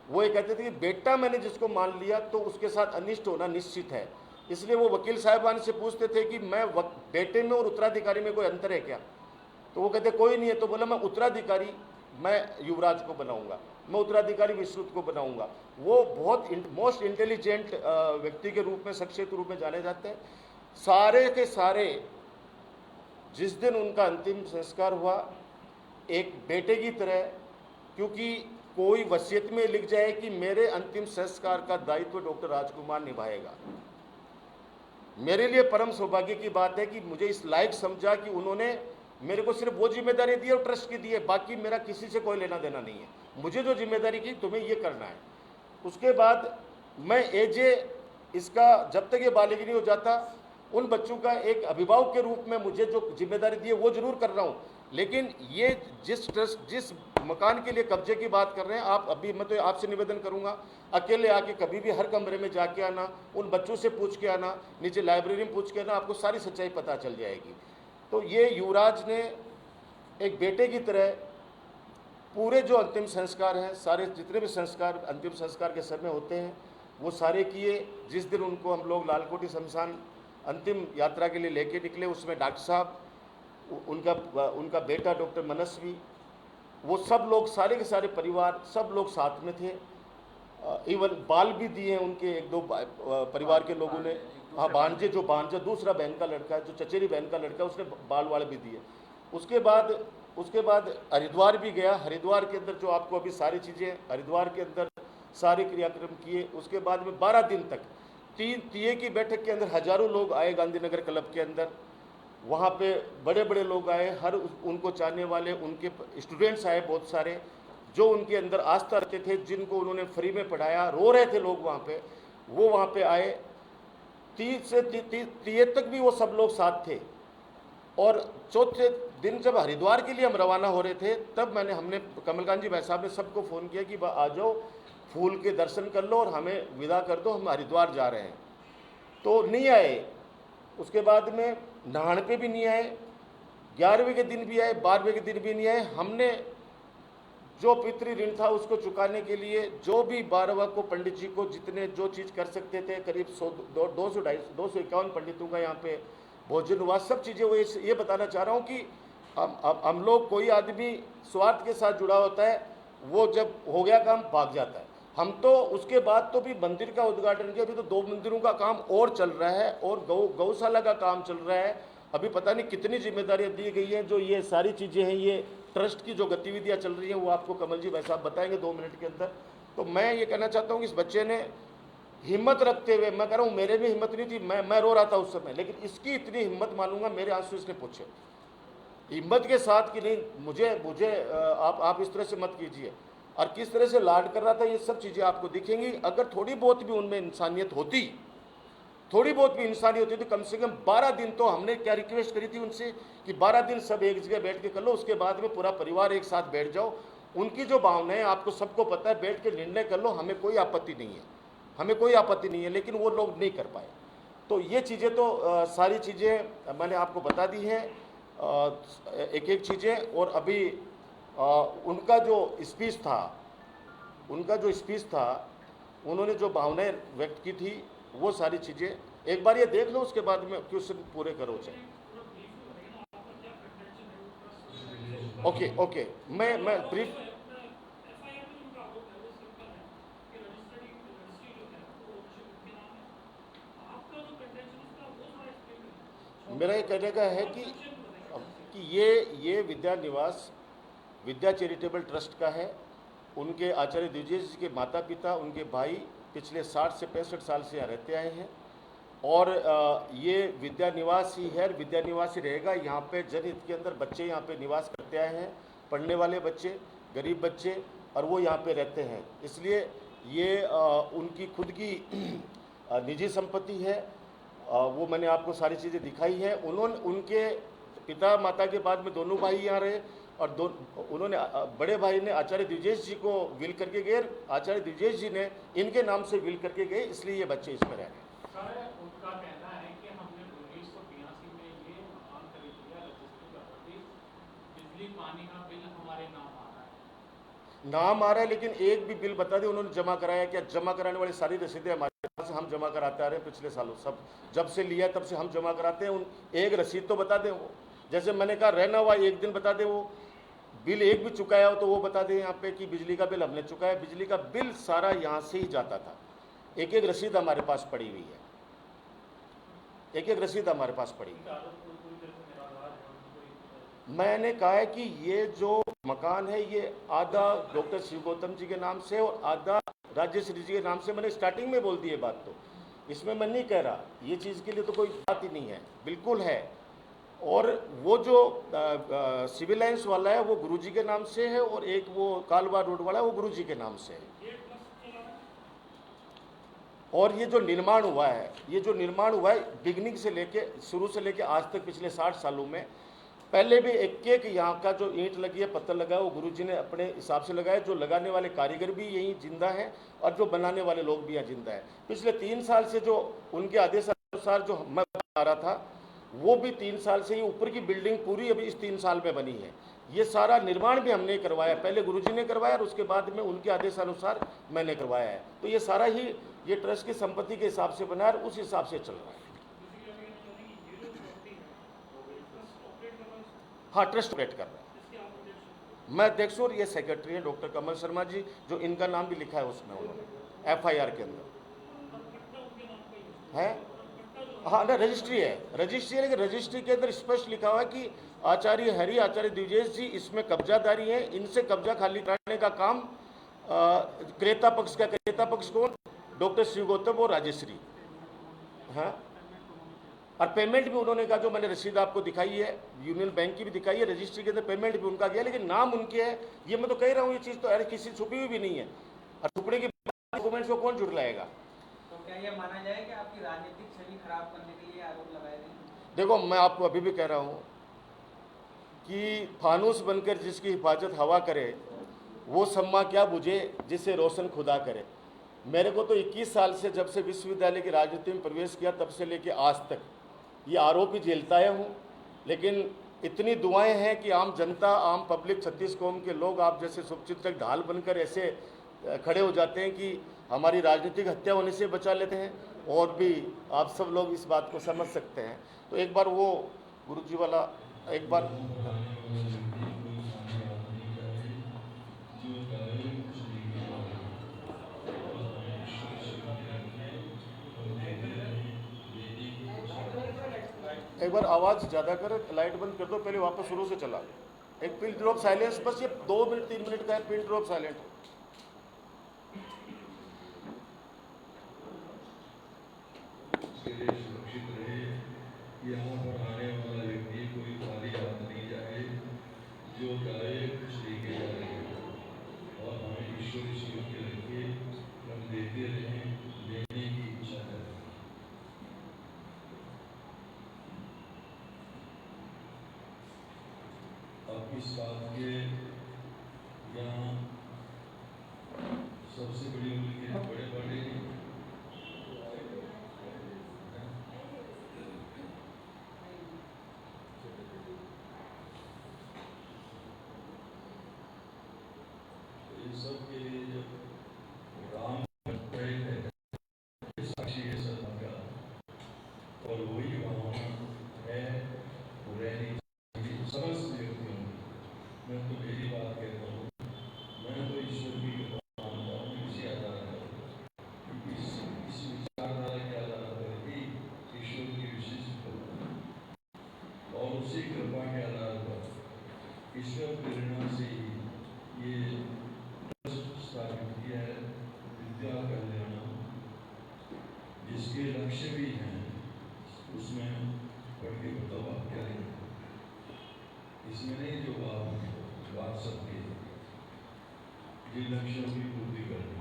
वो ये कहते थे कि बेटा मैंने जिसको मान लिया तो उसके साथ अनिष्ट होना निश्चित है। इसलिए वो वकील साहिबान से पूछते थे कि मैं बेटे में और उत्तराधिकारी में कोई अंतर है क्या, तो वो कहते कोई नहीं है। तो बोला मैं उत्तराधिकारी मैं युवराज को बनाऊंगा, मैं उत्तराधिकारी विश्रुत को बनाऊंगा। वो बहुत मोस्ट इंटेलिजेंट व्यक्ति के रूप में, शख्सियत के रूप में जाने जाते हैं। सारे के सारे जिस दिन उनका अंतिम संस्कार हुआ एक बेटे की तरह, क्योंकि कोई वसीयत में लिख जाए कि मेरे अंतिम संस्कार का दायित्व डॉक्टर राजकुमार निभाएगा। मेरे लिए परम सौभाग्य की बात है कि मुझे इस लायक समझा कि उन्होंने मेरे को सिर्फ वो जिम्मेदारी दी और ट्रस्ट की दी है, बाकी मेरा किसी से कोई लेना देना नहीं है। मुझे जो जिम्मेदारी की तुम्हें ये करना है। उसके बाद मैं इसका जब तक ये बालिग नहीं हो जाता, उन बच्चों का एक अभिभावक के रूप में मुझे जो जिम्मेदारी दी है वो जरूर कर रहा हूँ। लेकिन ये जिस मकान के लिए कब्जे की बात कर रहे हैं आप, अभी मैं तो आपसे निवेदन करूंगा अकेले आके कभी भी हर कमरे में जाके आना, उन बच्चों से पूछ के आना, नीचे लाइब्रेरी में पूछ के आना, आपको सारी सच्चाई पता चल जाएगी। तो ये युवराज ने एक बेटे की तरह पूरे जो अंतिम संस्कार हैं, सारे जितने भी संस्कार अंतिम संस्कार के समय होते हैं वो सारे किए। जिस दिन उनको हम लोग लालकोटी शमशान अंतिम यात्रा के लिए लेके निकले, उसमें डॉक्टर साहब, उनका बेटा डॉक्टर मनस्वी, वो सब लोग सारे के सारे परिवार सब लोग साथ में थे। इवन बाल भी दिए उनके एक दो परिवार के लोगों ने। हाँ, भांजे दूसरा बहन का लड़का, जो चचेरी बहन का लड़का, उसने बाल वाले भी दिए। उसके बाद हरिद्वार भी गया। हरिद्वार के अंदर जो आपको अभी सारी चीज़ें हरिद्वार के अंदर सारे क्रियाक्रम किए। उसके बाद में 12 दिन तक तीये की बैठक के अंदर हजारों लोग आए गांधीनगर क्लब के अंदर। वहाँ पे बड़े बड़े लोग आए, उनको चाहने वाले, उनके स्टूडेंट्स आए बहुत सारे, जो उनके अंदर आस्था रखते थे, जिनको उन्होंने फ्री में पढ़ाया। रो रहे थे लोग वहाँ पे, वो वहाँ पे आए। 30 से 30 तक भी वो सब लोग साथ थे। और चौथे दिन जब हरिद्वार के लिए हम रवाना हो रहे थे, तब हमने कमलकांत जी भाई साहब ने सबको फ़ोन किया कि आ जाओ, फूल के दर्शन कर लो और हमें विदा कर दो, हम हरिद्वार जा रहे हैं। तो नहीं आए। उसके बाद में नहाने पे भी नहीं आए, 11वें के दिन भी आए, 12वें के दिन भी नहीं आए। हमने जो पितृ ऋण था उसको चुकाने के लिए जो भी 12वां को पंडित जी को जितने जो चीज़ कर सकते थे, करीब 251 पंडितों का यहाँ पे भोजन हुआ, सब चीज़ें। वो ये बताना चाह रहा हूँ कि हम लोग, कोई आदमी स्वार्थ के साथ जुड़ा होता है, वो जब हो गया काम भाग जाता है। हम तो उसके बाद तो भी मंदिर का उद्घाटन किया, अभी तो 2 मंदिरों का काम और चल रहा है, और गौशाला का काम चल रहा है। अभी पता नहीं कितनी जिम्मेदारियां दी गई हैं। जो ये सारी चीज़ें हैं, ये ट्रस्ट की जो गतिविधियां चल रही हैं, वो आपको कमल जी भाई साहब बताएंगे 2 मिनट के अंदर। तो मैं ये कहना चाहता हूँ कि इस बच्चे ने हिम्मत रखते हुए, मैं कह रहा हूँ मेरे भी हिम्मत नहीं थी, मैं रो रहा था उस समय, लेकिन इसकी इतनी हिम्मत मानूंगा, मेरे आंसू इसने पूछे हिम्मत के साथ कि नहीं, मुझे आप इस तरह से मत कीजिए, और किस तरह से लाड कर रहा था, ये सब चीज़ें आपको दिखेंगी। अगर थोड़ी बहुत भी उनमें इंसानियत होती, तो कम से कम 12 दिन तो हमने क्या रिक्वेस्ट करी थी उनसे कि 12 दिन सब एक जगह बैठ के कर लो, उसके बाद में पूरा परिवार एक साथ बैठ जाओ। उनकी जो भावनाएं आपको सबको पता है, बैठ के निर्णय कर लो, हमें कोई आपत्ति नहीं है, लेकिन वो लोग नहीं कर पाए। तो ये चीज़ें तो सारी चीज़ें मैंने आपको बता दी हैं, एक एक चीज़ें। और अभी उनका जो स्पीच था, उन्होंने जो भावनाएं व्यक्त की थी, वो सारी चीज़ें एक बार ये देख लो, उसके बाद में क्वेश्चन पूरे करो चाहे। ओके, मैं ब्रीफ, मेरा ये कहने का है कि ये विद्या चैरिटेबल ट्रस्ट का है। उनके आचार्य द्विजेश जी के माता पिता, उनके भाई पिछले 60 से 65 साल से यहाँ रहते आए हैं, और ये विद्या निवास ही है, विद्या निवास ही रहेगा। यहाँ पे जनहित के अंदर बच्चे यहाँ पे निवास करते आए हैं, पढ़ने वाले बच्चे, गरीब बच्चे, और वो यहाँ पे रहते हैं। इसलिए ये उनकी खुद की निजी संपत्ति है। वो मैंने आपको सारी चीज़ें दिखाई है। उनके पिता माता के बाद में दोनों भाई यहाँ रहे, और उन्होंने बड़े भाई ने आचार्य द्विजेश जी को विल करके गए, आचार्य द्विजेश जी ने इनके नाम से विल करके गए, इसलिए ये बच्चे इसमें रह रहे हैं। उनका कहना है कि हमने 1982 में ये मकान खरीद लिया, रजिस्ट्री प्रॉपर्टी, बिजली पानी का बिल हमारे नाम आ रहा है, लेकिन एक भी बिल बता दें उन्होंने जमा कराया क्या? जमा कराने वाली सारी रसीदें हमारे पास, हम जमा कराते आ रहे हैं पिछले सालों, सब जब से लिया तब से हम जमा कराते हैं। एक रसीद तो बता दें वो, जैसे मैंने कहा रहना हुआ एक दिन बता दें, वो बिल एक भी चुकाया हो तो वो बता दें यहाँ पे कि बिजली का बिल हमने चुकाया। बिजली का बिल सारा यहाँ से ही जाता था। एक रसीद हमारे पास पड़ी हुई है, एक रसीद हमारे पास पड़ी हुई है। मैंने कहा है कि ये जो मकान है, ये आधा डॉक्टर शिव गौतम जी के नाम से और आधा राजेश्वरी जी के नाम से। मैंने स्टार्टिंग में बोल दी है बात, तो इसमें मैं नहीं कह रहा, ये चीज़ के लिए तो कोई बात ही नहीं है, बिल्कुल है। और वो जो सिविल लाइन्स वाला है वो गुरुजी के नाम से है, और एक वो कालवा रोड वाला है वो गुरुजी के नाम से है। और ये जो निर्माण हुआ है, बिगिनिंग से लेके, शुरू से लेके आज तक पिछले 60 सालों में पहले भी एक एक यहाँ का जो ईंट लगी है, पत्थर लगा है, वो गुरुजी ने अपने हिसाब से लगाया। जो लगाने वाले कारीगर भी यहीं जिंदा हैं और जो बनाने वाले लोग भी यहाँ जिंदा है। पिछले 3 साल से जो उनके आदेशानुसार जो मैं बना रहा था, वो भी 3 साल से ही ऊपर की बिल्डिंग पूरी अभी इस 3 साल में बनी है। ये सारा निर्माण भी हमने करवाया, पहले गुरुजी ने करवाया और उसके बाद में उनके आदेशानुसार मैंने करवाया है। तो ये सारा ही ये ट्रस्ट की संपत्ति के हिसाब से बना है और उस हिसाब से चल रहा है। हाँ, ट्रस्ट ऑपरेट कर रहा है। मैं अध्यक्ष हूँ और ये सेक्रेटरी है डॉक्टर कमल शर्मा जी, जो इनका नाम भी लिखा है उसमें उन्होंने FIR के अंदर है। हाँ ना, रजिस्ट्री है, लेकिन रजिस्ट्री के अंदर स्पष्ट लिखा हुआ है कि आचार्य हरि, आचार्य द्विजेश जी इसमें कब्जादारी है। इनसे कब्जा खाली कराने का काम क्रेता पक्ष का, क्रेता पक्ष कौन, डॉक्टर श्री गौतम और राजेश्री। हाँ, और पेमेंट भी उन्होंने कहा, जो मैंने रसीद आपको दिखाई है, यूनियन बैंक की भी दिखाई है, रजिस्ट्री के अंदर पेमेंट भी उनका गया, लेकिन नाम उनके है। ये मैं तो कह रहा हूँ, ये चीज़ तो किसी छुपी हुई भी नहीं है, और छुपने की डॉक्यूमेंट्स को कौन जुड़लाएगा। तो क्या ये माना जाए कि आपकी राजनीतिक छवि खराब करने के लिए आरोप लगाए गए? देखो, मैं आपको अभी भी कह रहा हूँ कि फानूस बनकर जिसकी हिफाजत हवा करे, वो सम्मा क्या बुझे जिसे रोशन खुदा करे। मेरे को तो 21 साल से, जब से विश्वविद्यालय की राजनीति में प्रवेश किया तब से लेके आज तक ये आरोप ही झेलता आया हूँ। लेकिन इतनी दुआएं हैं कि आम जनता, आम पब्लिक, 36 कौम के लोग आप जैसे शुभचिंतक ढाल बनकर ऐसे खड़े हो जाते हैं कि हमारी राजनीतिक हत्या होने से बचा लेते हैं। और भी आप सब लोग इस बात को समझ सकते हैं। तो एक बार वो गुरुजी वाला एक बार आवाज़ ज़्यादा कर, लाइट बंद कर दो, पहले वापस शुरू से चला। एक पिन ड्रॉप साइलेंस, बस ये 2 मिनट 3 मिनट का है, पिन ड्रॉप साइलेंट। सुरक्षित रहे, यहाँ पर आने वाला व्यक्ति कोई खाली हाथ नहीं जाए, जो जाए कुछ लेके जाए, और हमें ईश्वर शिव के लगे हम देते रहें, देने की इच्छा करें। अब इस बात के यहाँ सबसे बड़ी उम्र के बड़े बड़े सब के लिए जब राम है साक्षी है सत्ता का, और वही वहाँ है रहने समस्त व्यक्तियों में। मैं तो मेरी बात कहता हूँ, मैं तो ईश्वर की कृपा मानता हूँ, किसी आधार पर, इस विचारधारा के आधार पर ही ईश्वर की विशिष्ट कृपा, और उसी कृपा के आधार पर ईश्वर प्रेरणा से ही ये स्थापित किया है विद्या कल्याण, जिसके लक्ष्य भी हैं। उसमें पढ़ के बताओ आप क्या है इसमें, नहीं जो बात सबके जिन लक्ष्यों की पूर्ति करनी।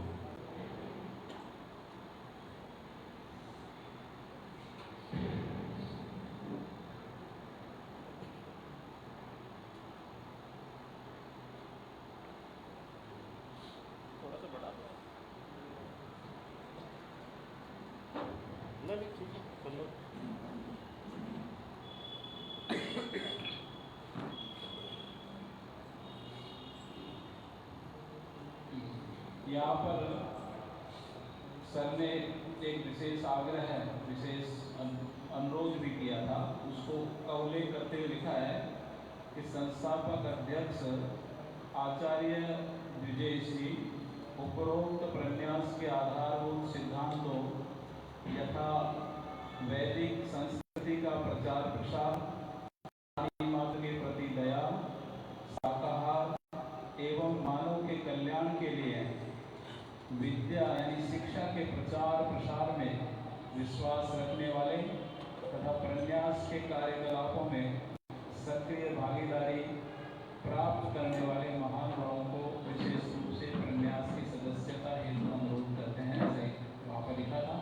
नहीं, ठीक है, कर लो। यहाँ पर सर ने एक विशेष आग्रह है, विशेष अनुरोध भी किया था, उसको का उल्लेख करते हुए लिखा है कि संस्थापक अध्यक्ष आचार्य द्विजेश जी उपरोक्त प्रन्यास के आधारभूत सिद्धांतों यथा वैदिक संस्कृति का प्रचार प्रसार, मात्र के प्रति दया, शाकाहार एवं मानव के कल्याण के लिए विद्या यानी शिक्षा के प्रचार प्रसार में विश्वास रखने वाले तथा प्रन्यास के कार्यकलापों में सक्रिय भागीदारी प्राप्त करने वाले महानुभावों को विशेष रूप से प्रन्यास की सदस्यता हेतु अनुरोध करते हैं, ऐसे वहाँ पर लिखा था।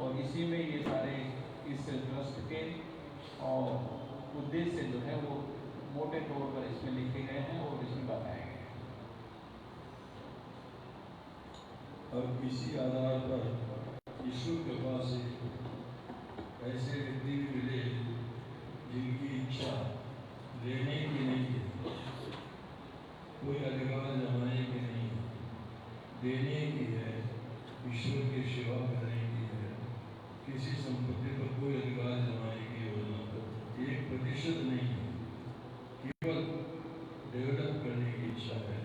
और इसी में ये सारे इस ट्रस्ट के और उद्देश्य जो है वो मोटे अब इसी आधार पर ईश्वर कृपा से ऐसे व्यक्ति भी मिले जिनकी इच्छा लेने की नहीं है, कोई अधिकार जमाने की नहीं है, देने की है, ईश्वर की सेवा करने की है। किसी संपत्ति पर कोई अधिकार जमाने की योजना 1% नहीं है, केवल डेवलप करने की इच्छा है।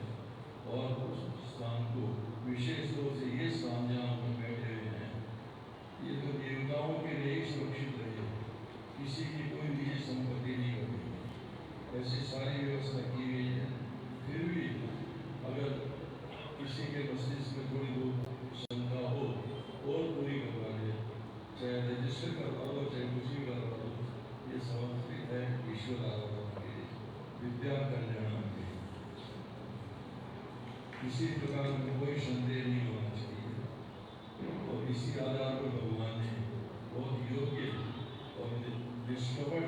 और उस स्थान को विशेष रूप से ये स्थान जहाँ हम बैठे हुए हैं, ये तो देवताओं के लिए ही सुरक्षित रहे, किसी की कोई निजी संपत्ति नहीं होगी, ऐसी सारी व्यवस्था की गई है। फिर भी अगर किसी के मस्तिष्क में थोड़ी बहुत शंका हो और पूरी करवा दे, चाहे रजिस्टर करवा दो चाहे कुछ भी करवा दो, ये समर्पित है ईश्वर आराधना के लिए, विद्या कल्याण के लिए। किसी प्रकार में कोई संदेह नहीं होना चाहिए। और इसी आधार पर भगवान ने बहुत योग्य और निष्कपट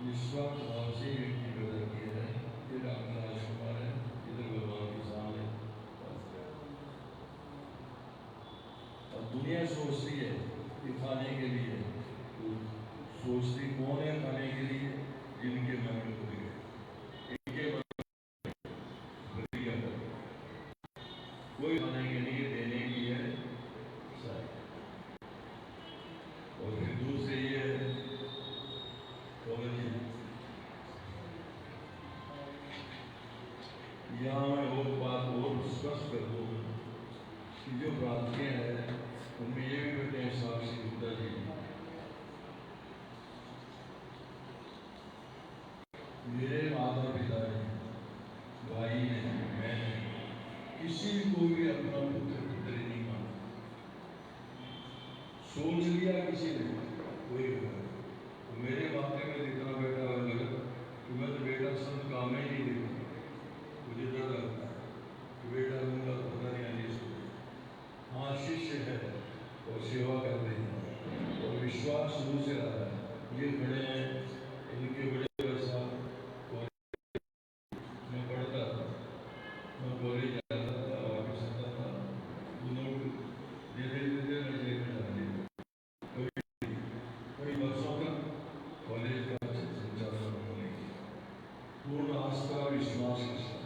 निस्वार्थ भाव से व्यक्ति पैदा किया है। ये डॉक्टर राजकुमार है, इधर भगवान के सामने। अब दुनिया सोचती है कि खाने के लिए, तो सोचती कौन है खाने के लिए? जिनके मन में खुद गए, इनके मन में कोई खाने के लिए देने की है। और फिर दूसरे ये है यहाँ मैं वो बात और स्पष्ट कर दूँ कि जो प्रार्थनाएं हैं उनमें ये भी कहते हैं साक्षी गुप्ता जी, मेरे माता पिता ने, भाई ने, मैंने किसी को भी अपना पुत्र पुत्री नहीं माना। सोच लिया किसी ने कोई तो मेरे माथे में जितना बेटा है तो मैं तो बेटा सब काम ही नहीं देखा। मुझे डर लगता है कि बेटा दूंगा तो पता नहीं आने से। हाँ, शिष्य है और सेवा कर रहे हैं और विश्वास शुरू से रहा है। ये बड़े हैं, इनके बड़े वैसा मैं पढ़ता था, मैं कॉलेज जाता था, वापस आता था, नोट धीरे धीरे नजरे में डाले। कई वर्षों तक कॉलेज का संचालन होने की पूर्ण आस्था और विश्वास के साथ,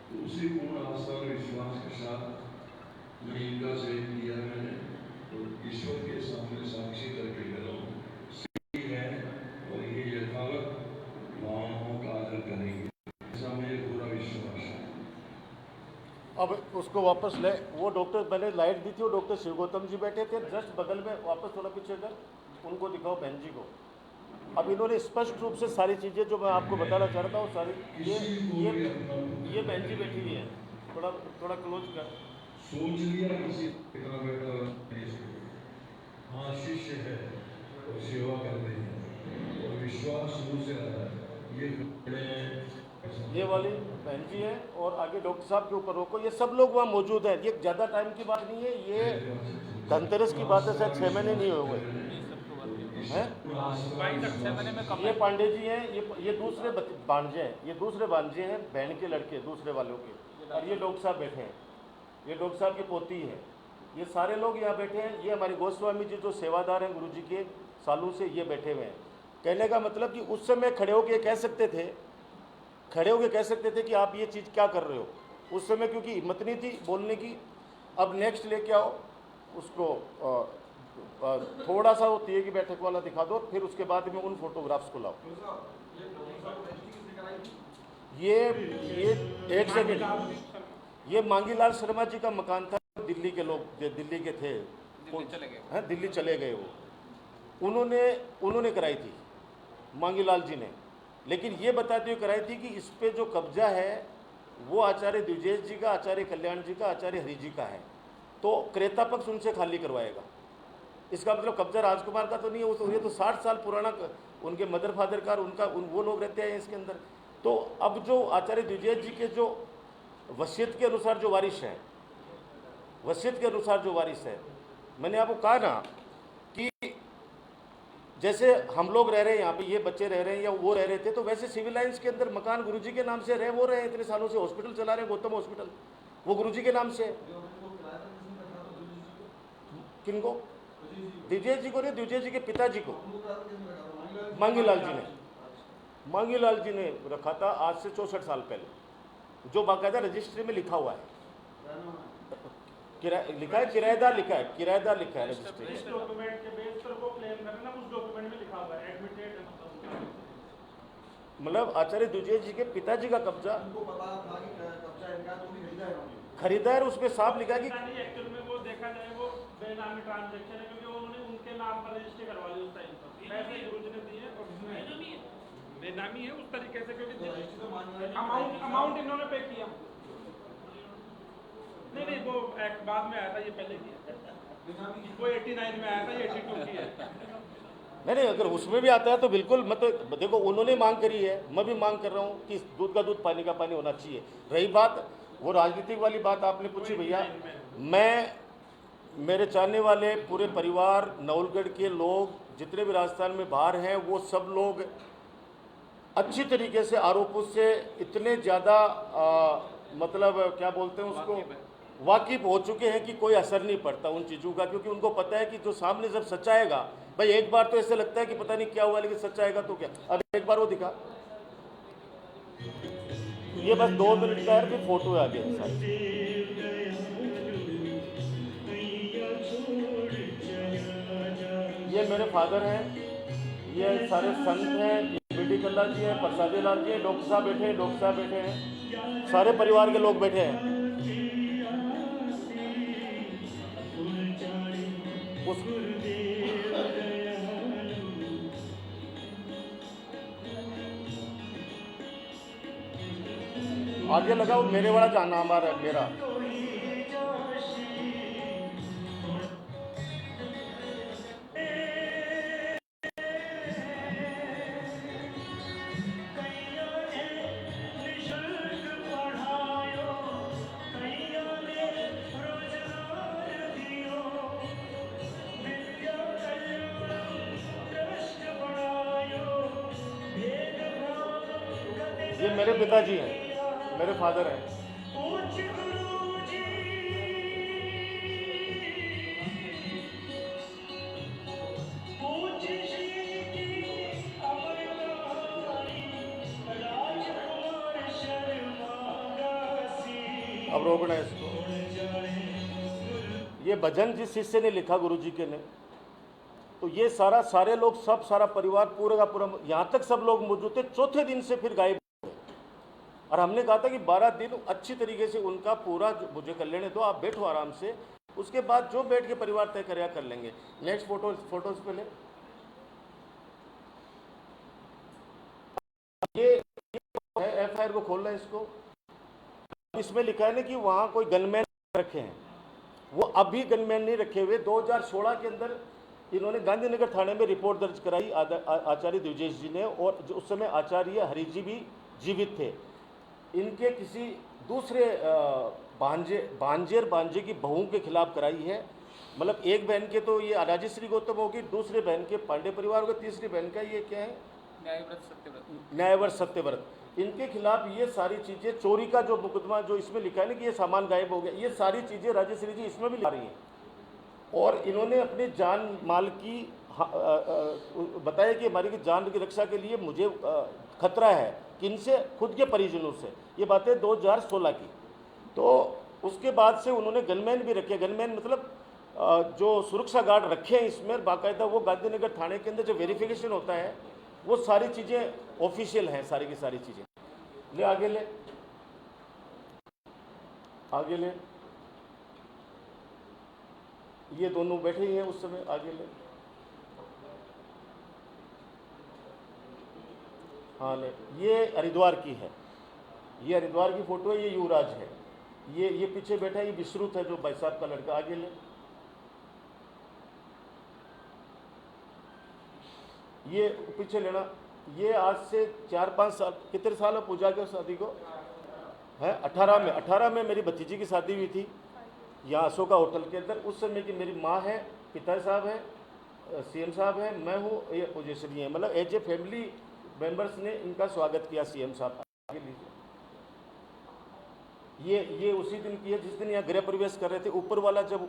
तो उसी पूर्ण आस्था और विश्वास के साथ मैं इनका सेवन किया मैंने, और ईश्वर के सामने साक्षी करके करो सही है और ये यथावत भावनाओं का आदर करेंगे, ऐसा मुझे पूरा विश्वास है। अब उसको वापस ले, वो डॉक्टर मैंने लाइट दी थी, वो डॉक्टर शिव गौतम जी बैठे थे जस्ट बगल में, वापस थोड़ा पीछे कर, उनको दिखाओ बहन जी को। अब इन्होंने स्पष्ट रूप से सारी चीज़ें जो मैं आपको बताना चाह रहा था वो सारी, ये बहन जी बैठी हुई है, थोड़ा थोड़ा क्लोज कर। सोच लिया किसी इतना बेटा हाँ, शिष्य है और सेवा कर रहे हैं और विश्वास शुरू से रहा है। ये बड़े हैं, ये वाली बहन जी है और आगे डॉक्टर साहब के ऊपर रोको। ये सब लोग वहाँ मौजूद हैं। ये ज़्यादा टाइम की बात नहीं है, ये धनतेरस की बात है, शायद 6 महीने नहीं हुए हैं। ये पांडे जी हैं, ये दूसरे भांजे हैं, ये दूसरे भांजे हैं बहन के लड़के दूसरे वालों के। और ये डॉक्टर साहब बैठे हैं, ये डॉक्टर साहब की पोती है। ये सारे लोग यहाँ बैठे हैं। ये हमारे गोस्वामी जी जो सेवादार हैं गुरु जी के सालों से, ये बैठे हुए हैं। कहने का मतलब कि उस समय खड़े होकर कह सकते थे, कि आप ये चीज़ क्या कर रहे हो। उस समय क्योंकि हिम्मत नहीं थी बोलने की। अब नेक्स्ट लेके आओ उसको, थोड़ा सा वो तीये की बैठक वाला दिखा दो, फिर उसके बाद में उन फोटोग्राफ्स को लाओ। ये एक सेकेंड, ये मांगीलाल शर्मा जी का मकान था। दिल्ली के लोग, दिल्ली के थे, दिल्ली चले गए वो। उन्होंने कराई थी मांगीलाल जी ने, लेकिन ये बताते हुए कराई थी कि इस पे जो कब्जा है वो आचार्य द्विजेश जी का, आचार्य कल्याण जी का, आचार्य हरि जी का है। तो क्रेता पक्ष उनसे खाली करवाएगा। इसका मतलब कब्जा राजकुमार का तो नहीं है, ये तो 60 साल पुराना उनके मदर फादर का, वो लोग रहते हैं इसके अंदर। तो अब जो आचार्य द्विजेश जी के जो वसीयत के अनुसार जो वारिस है, मैंने आपको कहा ना कि जैसे हम लोग रह रहे हैं यहाँ पे, ये बच्चे रह रहे हैं या वो रह रहे थे, तो वैसे सिविल लाइन्स के अंदर मकान गुरुजी के नाम से वो रहे हैं इतने सालों से। हॉस्पिटल चला रहे हैं, गौतम हॉस्पिटल, वो गुरुजी के नाम से। किनको? द्विजेश जी को नहीं, द्विजेश जी के पिताजी को, मांगीलाल जी ने। मांगीलाल जी ने रखा था आज से 64 साल पहले, जो बाकायदा रजिस्ट्री में लिखा हुआ है। लिखा है किराएदार, लिखा है किराएदार, लिखा है रजिस्ट्री में। डॉक्यूमेंट के बेस पर वो क्लेम कर रहे ना, उस डॉक्यूमेंट में लिखा हुआ है एडमिटेड। मतलब आचार्य द्विजेश जी के पिताजी का कब्जा, खरीदार उसमें साफ लिखा है कि एक्चुअल में वो देखा जाए वो बेनामी ट्रांजैक्शन है, क्योंकि उन्होंने उनके नाम पर रजिस्ट्री करवा ली उस टाइम पर, पैसे गुरुजी ने दिए और बेनामी है उस तरीके से, क्योंकि अमाउंट इन्होंने पे किया। नहीं वो एक बाद में आया था, ये पहले किया, वो 89 में आया था, ये 82 की है। नहीं, अगर उसमें भी आता है तो बिल्कुल, मतलब देखो उन्होंने मांग करी है, मैं भी मांग कर रहा हूँ कि दूध का दूध पानी का पानी होना चाहिए। रही बात वो राजनीतिक वाली बात आपने पूछी भैया, मैं, मेरे चाहने वाले पूरे परिवार, नवलगढ़ के लोग जितने भी राजस्थान में बाहर हैं, वो सब लोग अच्छी तरीके से आरोपों से इतने ज़्यादा मतलब क्या बोलते हैं उसको, वाकिफ हो चुके हैं कि कोई असर नहीं पड़ता उन चीज़ों का, क्योंकि उनको पता है कि जो सामने जब सच आएगा, भाई एक बार तो ऐसे लगता है कि पता नहीं क्या हुआ, लेकिन सच आएगा तो क्या। अब एक बार वो दिखा, ये बस 2 मिनट का है, फिर फोटो आ गया सारी। ये मेरे फादर हैं, ये सारे संत हैं, बीडी कल्ला जी हैं, प्रसादी लाल जी हैं, डॉक्टर साहब बैठे हैं, डॉक्टर साहब बैठे हैं, सारे परिवार के लोग बैठे हैं। आगे लगाओ, मेरे वाला जाना हमारा मेरा। ये मेरे पिताजी हैं, मेरे फादर हैं। अब रोकना है इसको। ये भजन जिस शिष्य ने लिखा गुरुजी के ने, तो ये सारे लोग, सब सारा परिवार पूरा का पूरा, यहाँ तक सब लोग मौजूद थे। चौथे दिन से फिर गायब हो गए, और हमने कहा था कि 12 दिन अच्छी तरीके से उनका पूरा मुझे कर लेने दो, आप बैठो आराम से, उसके बाद जो बैठ के परिवार तय करेगा कर लेंगे। नेक्स्ट फोटोज पे ले। ये FIR को खोलना है इसको। इसमें लिखा है ना कि वहाँ कोई गनमैन रखे हैं, वो अभी गनमैन नहीं रखे हुए। 2016 के अंदर इन्होंने गांधीनगर थाने में रिपोर्ट दर्ज कराई आचार्य द्विजेश जी ने, और उस समय आचार्य हरि जी भी जीवित थे। इनके किसी दूसरे भांजे की बहू के खिलाफ कराई है। मतलब एक बहन के तो ये राजश्री गौतम होगी, दूसरे बहन के पांडे परिवार होगा, तीसरी बहन का ये क्या है, न्यायव्रत सत्यव्रत। इनके खिलाफ ये सारी चीज़ें, चोरी का जो मुकदमा जो इसमें लिखा है ना कि ये सामान गायब हो गया, ये सारी चीज़ें राजश्री जी इसमें भी ला रही हैं। और इन्होंने अपने जान माल की बताया कि हमारी जान की रक्षा के लिए मुझे खतरा है, किनसे, खुद के परिजनों से। ये बातें 2016 की। तो उसके बाद से उन्होंने गनमैन भी रखे। गनमैन मतलब जो सुरक्षा गार्ड रखे हैं इसमें बाकायदा, वो गांधीनगर थाने के अंदर जो वेरिफिकेशन होता है, वो सारी चीज़ें ऑफिशियल हैं, सारी की सारी चीज़ें। ले आगे ले, आगे ले। ये दोनों बैठे ही हैं उस समय, आगे ले। हाँ ले, ये हरिद्वार की है, ये हरिद्वार की फोटो है। ये युवराज है, ये पीछे बैठा है, ये विश्रुत है जो भाई साहब का लड़का। आगे ले। ये पीछे लेना। ये आज से 4-5 साल, कितने साल है पूजा के शादी को है? 18 में मेरी भतीजी की शादी हुई थी यहाँ अशोका होटल के अंदर। उस समय की मेरी माँ है, पिता साहब है, CM साहब है, मैं हूँ, ये पोजीशन है। मतलब एज ए फैमिली मेंबर्स ने इनका स्वागत किया CM साहब। आगे लीजिए। ये उसी दिन की है जिस दिन यहाँ गृह प्रवेश कर रहे थे। ऊपर वाला जब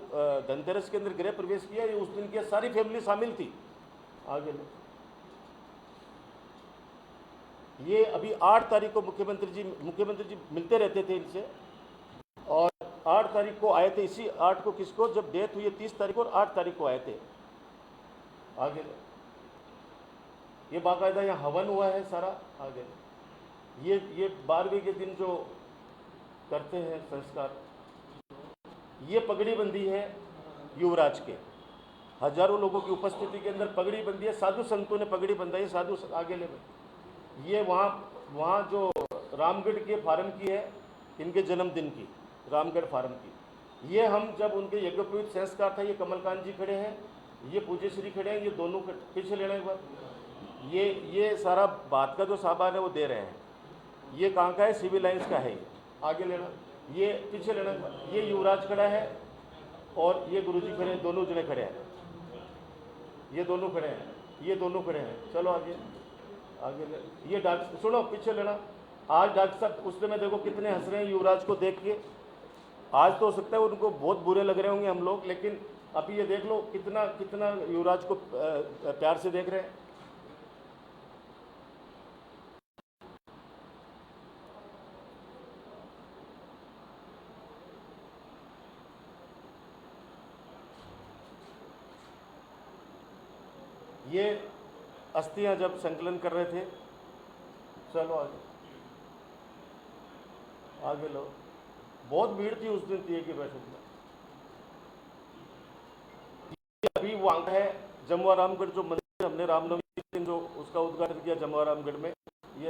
धनतेरस के अंदर गृह प्रवेश किया, ये उस दिन की सारी फैमिली शामिल थी। आगे लो। ये अभी 8 तारीख को मुख्यमंत्री जी मिलते रहते थे इनसे, और 8 तारीख को आए थे। इसी 8 को किसको, जब डेथ हुई है 30 तारीख को, और 8 तारीख को आए थे। आगे लो। ये बाकायदा यहाँ हवन हुआ है सारा। आगे लो। ये 12वीं के दिन जो करते हैं संस्कार, ये पगड़ी बंदी है युवराज के। हजारों लोगों की उपस्थिति के अंदर पगड़ी बंदी है, साधु संतों ने पगड़ी बंधाई। साधु आगे ले भाई। ये वहाँ जो रामगढ़ के फार्म की है, इनके जन्मदिन की, रामगढ़ फार्म की। ये हम जब उनके यज्ञोपवीत संस्कार था, ये कमलकांत जी खड़े हैं, ये पूज्य श्री खड़े हैं, ये दोनों पीछे लेना एक बार। ये सारा बात का जो सामान है वो दे रहे हैं। ये कहाँ का है, सिविल लाइंस का है। ये आगे लेना, ये पीछे लेना। ये युवराज खड़ा है और ये गुरुजी खड़े हैं, दोनों जने खड़े हैं। ये दोनों खड़े हैं, ये दोनों खड़े हैं। चलो आगे आगे ले। ये डॉक्टर सुनो, पीछे लेना। आज डॉक्टर साहब उस समय देखो कितने हंस रहे हैं युवराज को देख के। आज तो हो सकता है उनको बहुत बुरे लग रहे होंगे हम लोग, लेकिन अभी ये देख लो कितना कितना युवराज को प्यार से देख रहे हैं। ये अस्थियां जब संकलन कर रहे थे। चलो आगे आगे लो। बहुत भीड़ थी उस दिन टीए की बैठक में। अभी वो आंक है जमुआ रामगढ़ जो मंदिर हमने रामनवमी के दिन जो उसका उद्घाटन किया जमुआ रामगढ़ में। ये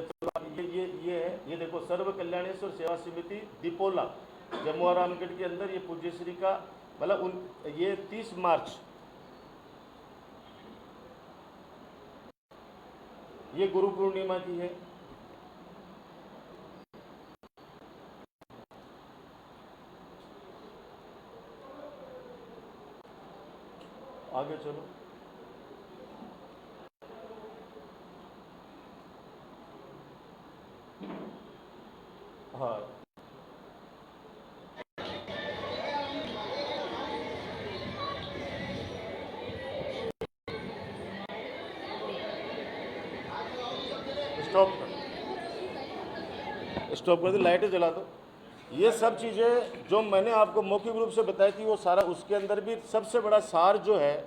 है, ये देखो सर्व कल्याणेश्वर सेवा समिति दीपोला जमुआ रामगढ़ के अंदर। ये पूज्य श्री का मतलब ये 30 मार्च, ये गुरु पूर्णिमा की है। आगे चलो। हाँ, स्टॉप कर दो, लाइटें जला दो। ये सब चीज़ें जो मैंने आपको मौखिक रूप से बताई थी, वो सारा उसके अंदर भी सबसे बड़ा सार जो है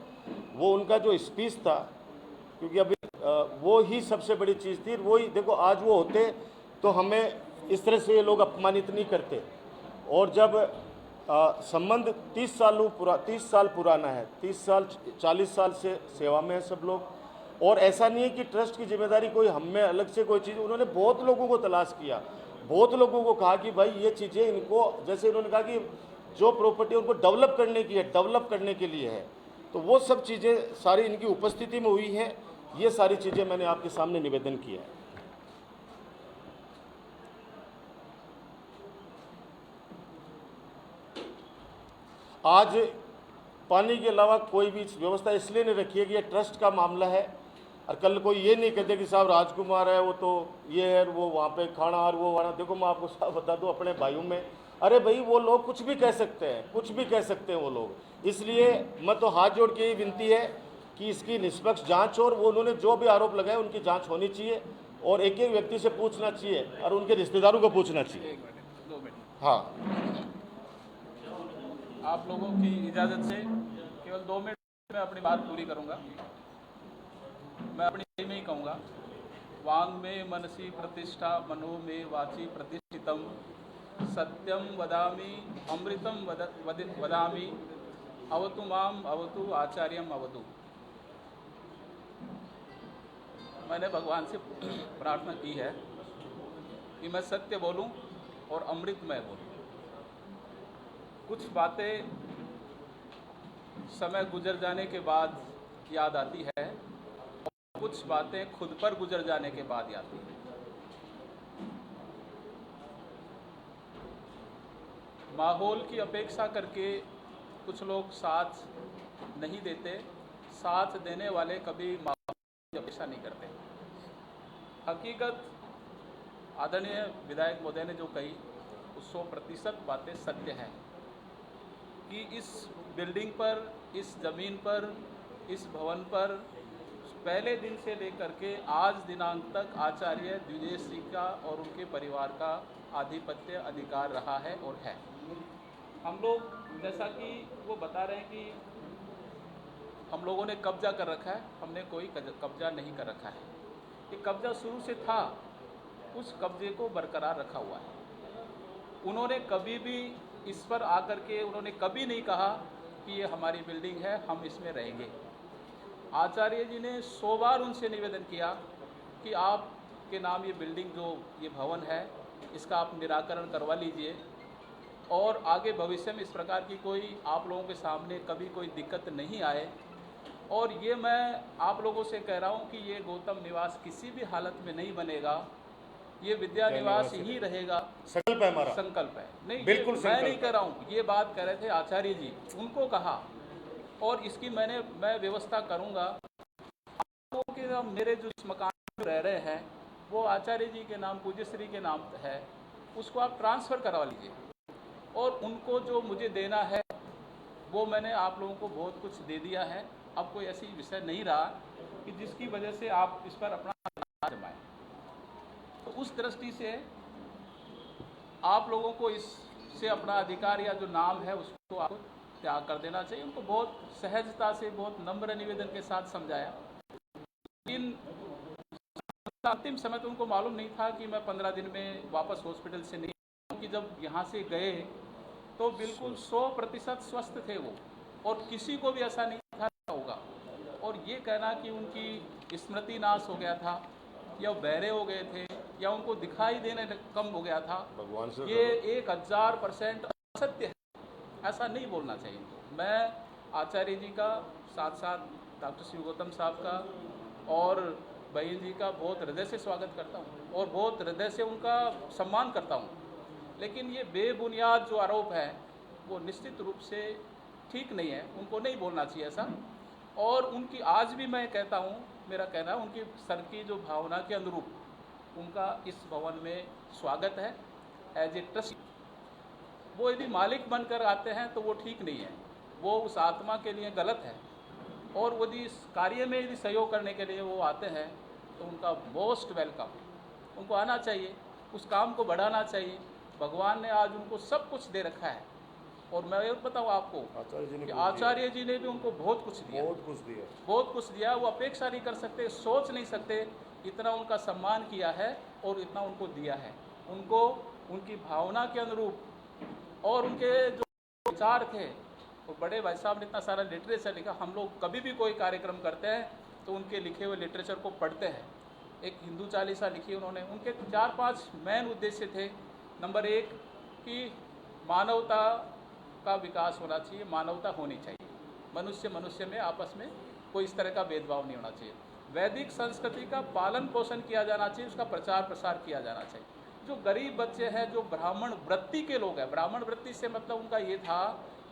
वो उनका जो स्पीच था, क्योंकि अभी वो ही सबसे बड़ी चीज़ थी। वो ही देखो, आज वो होते तो हमें इस तरह से ये लोग अपमानित नहीं करते। और जब संबंध 30 साल पुराना है, 30 साल 40 साल से सेवा में है सब लोग। और ऐसा नहीं है कि ट्रस्ट की जिम्मेदारी कोई हम में अलग से कोई चीज़, उन्होंने बहुत लोगों को तलाश किया, बहुत लोगों को कहा कि भाई ये चीज़ें इनको, जैसे इन्होंने कहा कि जो प्रॉपर्टी उनको डेवलप करने की है, डेवलप करने के लिए है, तो वो सब चीज़ें सारी इनकी उपस्थिति में हुई हैं। ये सारी चीज़ें मैंने आपके सामने निवेदन किया है। आज पानी के अलावा कोई भी व्यवस्था इसलिए नहीं रखी है कि ये ट्रस्ट का मामला है, और कल कोई ये नहीं कहते कि साहब राजकुमार है वो तो ये है, वो वहाँ पे खाना और वो वाना। देखो मैं आपको साहब बता दूँ अपने भाइयों में, अरे भाई वो लोग कुछ भी कह सकते हैं, कुछ भी कह सकते हैं वो लोग। इसलिए मैं तो हाथ जोड़ के ही विनती है कि इसकी निष्पक्ष जांच, और वो उन्होंने जो भी आरोप लगाए उनकी जांच होनी चाहिए, और एक एक व्यक्ति से पूछना चाहिए और उनके रिश्तेदारों को पूछना चाहिए। हाँ, आप लोगों की इजाज़त से केवल 2 मिनट में अपनी बात पूरी करूंगा। मैं अपनी में ही कहूँगा, वांग में मनसी प्रतिष्ठा, मनो में वाची प्रतिष्ठितम, सत्यम वदामि अमृतम वदामि, अवतु माम अवतु आचार्यम अवतु। मैंने भगवान से प्रार्थना की है कि मैं सत्य बोलूं और अमृतमय बोलूं। कुछ बातें समय गुजर जाने के बाद याद आती है, और कुछ बातें खुद पर गुजर जाने के बाद याद आती है। माहौल की अपेक्षा करके कुछ लोग साथ नहीं देते, साथ देने वाले कभी माहौल की अपेक्षा नहीं करते। हकीकत आदरणीय विधायक महोदय ने जो कही 100% बातें सत्य हैं कि इस बिल्डिंग पर, इस ज़मीन पर, इस भवन पर पहले दिन से लेकर के आज दिनांक तक आचार्य द्विजेश सिंह का और उनके परिवार का आधिपत्य अधिकार रहा है और है। हम लोग जैसा कि वो बता रहे हैं कि हम लोगों ने कब्जा कर रखा है, हमने कोई कब्जा नहीं कर रखा है। ये कब्जा शुरू से था, उस कब्जे को बरकरार रखा हुआ है। उन्होंने कभी भी इस पर आकर के उन्होंने कभी नहीं कहा कि ये हमारी बिल्डिंग है, हम इसमें रहेंगे। आचार्य जी ने 100 बार उनसे निवेदन किया कि आपके नाम ये बिल्डिंग जो ये भवन है इसका आप निराकरण करवा लीजिए और आगे भविष्य में इस प्रकार की कोई आप लोगों के सामने कभी कोई दिक्कत नहीं आए। और ये मैं आप लोगों से कह रहा हूँ कि ये गौतम निवास किसी भी हालत में नहीं बनेगा, ये विद्या निवास ही रहेगा। संकल्प है हमारा, संकल्प है, नहीं बिल्कुल मैं नहीं कह रहा हूँ, ये बात कह रहे थे आचार्य जी, उनको कहा और इसकी मैं व्यवस्था करूँगा। आपको कि मेरे जो इस मकान में रह रहे हैं वो आचार्य जी के नाम, पूज्यश्री के नाम है, उसको आप ट्रांसफ़र करवा लीजिए और उनको जो मुझे देना है वो मैंने आप लोगों को बहुत कुछ दे दिया है। अब कोई ऐसी विषय नहीं रहा कि जिसकी वजह से आप इस पर अपना हाथ जमाएं। तो उस दृष्टि से आप लोगों को इससे अपना अधिकार या जो नाम है उसको आपको त्याग कर देना चाहिए। उनको बहुत सहजता से, बहुत नम्र निवेदन के साथ समझाया। लेकिन अंतिम समय तो उनको मालूम नहीं था कि मैं 15 दिन में वापस हॉस्पिटल से नहीं, क्योंकि जब यहाँ से गए तो बिल्कुल 100% स्वस्थ थे वो और किसी को भी ऐसा नहीं था होगा। और ये कहना कि उनकी स्मृति नाश हो गया था या बहरे हो गए थे या उनको दिखाई देने कम हो गया था, भगवान से ये 1000% असत्य है। ऐसा नहीं बोलना चाहिए। मैं आचार्य जी का, साथ साथ डॉक्टर शिव गौतम साहब का और बहन जी का बहुत हृदय से स्वागत करता हूँ और बहुत हृदय से उनका सम्मान करता हूँ। लेकिन ये बेबुनियाद जो आरोप है वो निश्चित रूप से ठीक नहीं है, उनको नहीं बोलना चाहिए ऐसा। और उनकी आज भी मैं कहता हूँ, मेरा कहना है उनकी सर की जो भावना के अनुरूप उनका इस भवन में स्वागत है एज ए ट्रस्ट। वो यदि मालिक बनकर आते हैं तो वो ठीक नहीं है, वो उस आत्मा के लिए गलत है। और यदि इस कार्य में यदि सहयोग करने के लिए वो आते हैं तो उनका मोस्ट वेलकम, उनको आना चाहिए, उस काम को बढ़ाना चाहिए। भगवान ने आज उनको सब कुछ दे रखा है और मैं ये बताऊँ आपको कि आचार्य जी ने भी उनको बहुत कुछ दिया, बहुत कुछ दिया। वो अपेक्षा नहीं कर सकते, सोच नहीं सकते, इतना उनका सम्मान किया है और इतना उनको दिया है। उनको उनकी भावना के अनुरूप और उनके जो विचार थे, वो बड़े भाई साहब ने इतना सारा लिटरेचर लिखा। हम लोग कभी भी कोई कार्यक्रम करते हैं तो उनके लिखे हुए लिटरेचर को पढ़ते हैं। एक हिंदू चालीसा लिखी उन्होंने, उनके 4-5 मेन उद्देश्य थे। नंबर 1 कि मानवता का विकास होना चाहिए, मानवता होनी चाहिए, मनुष्य में आपस में कोई इस तरह का भेदभाव नहीं होना चाहिए। वैदिक संस्कृति का पालन पोषण किया जाना चाहिए, उसका प्रचार प्रसार किया जाना चाहिए। जो गरीब बच्चे हैं, जो ब्राह्मण वृत्ति के लोग हैं, ब्राह्मण वृत्ति से मतलब उनका ये था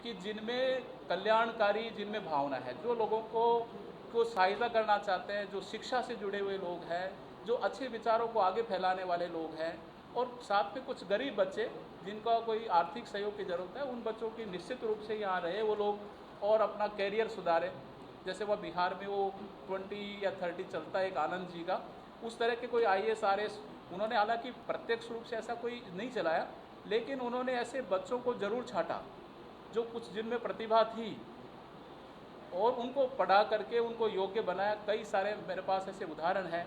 कि जिनमें कल्याणकारी, जिनमें भावना है, जो लोगों को सहायता करना चाहते हैं, जो शिक्षा से जुड़े हुए लोग हैं, जो अच्छे विचारों को आगे फैलाने वाले लोग हैं, और साथ में कुछ गरीब बच्चे जिनका कोई आर्थिक सहयोग की ज़रूरत है, उन बच्चों की निश्चित रूप से यहाँ रहे वो लोग और अपना कैरियर सुधारें। जैसे वह बिहार में वो 20 या 30 चलता है एक आनंद जी का, उस तरह के कोई IAS RS उन्होंने, हालांकि प्रत्यक्ष रूप से ऐसा कोई नहीं चलाया, लेकिन उन्होंने ऐसे बच्चों को ज़रूर छांटा जो कुछ जिनमें प्रतिभा थी और उनको पढ़ा करके उनको योग्य बनाया। कई सारे मेरे पास ऐसे उदाहरण हैं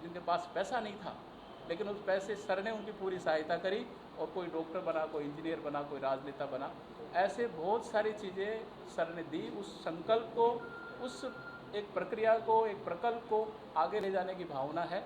जिनके पास पैसा नहीं था, लेकिन उस पैसे सर ने उनकी पूरी सहायता करी और कोई डॉक्टर बना, कोई इंजीनियर बना, कोई राजनेता बना। ऐसे बहुत सारी चीज़ें सर ने दी। उस संकल्प को, उस एक प्रक्रिया को, एक प्रकल्प को आगे ले जाने की भावना है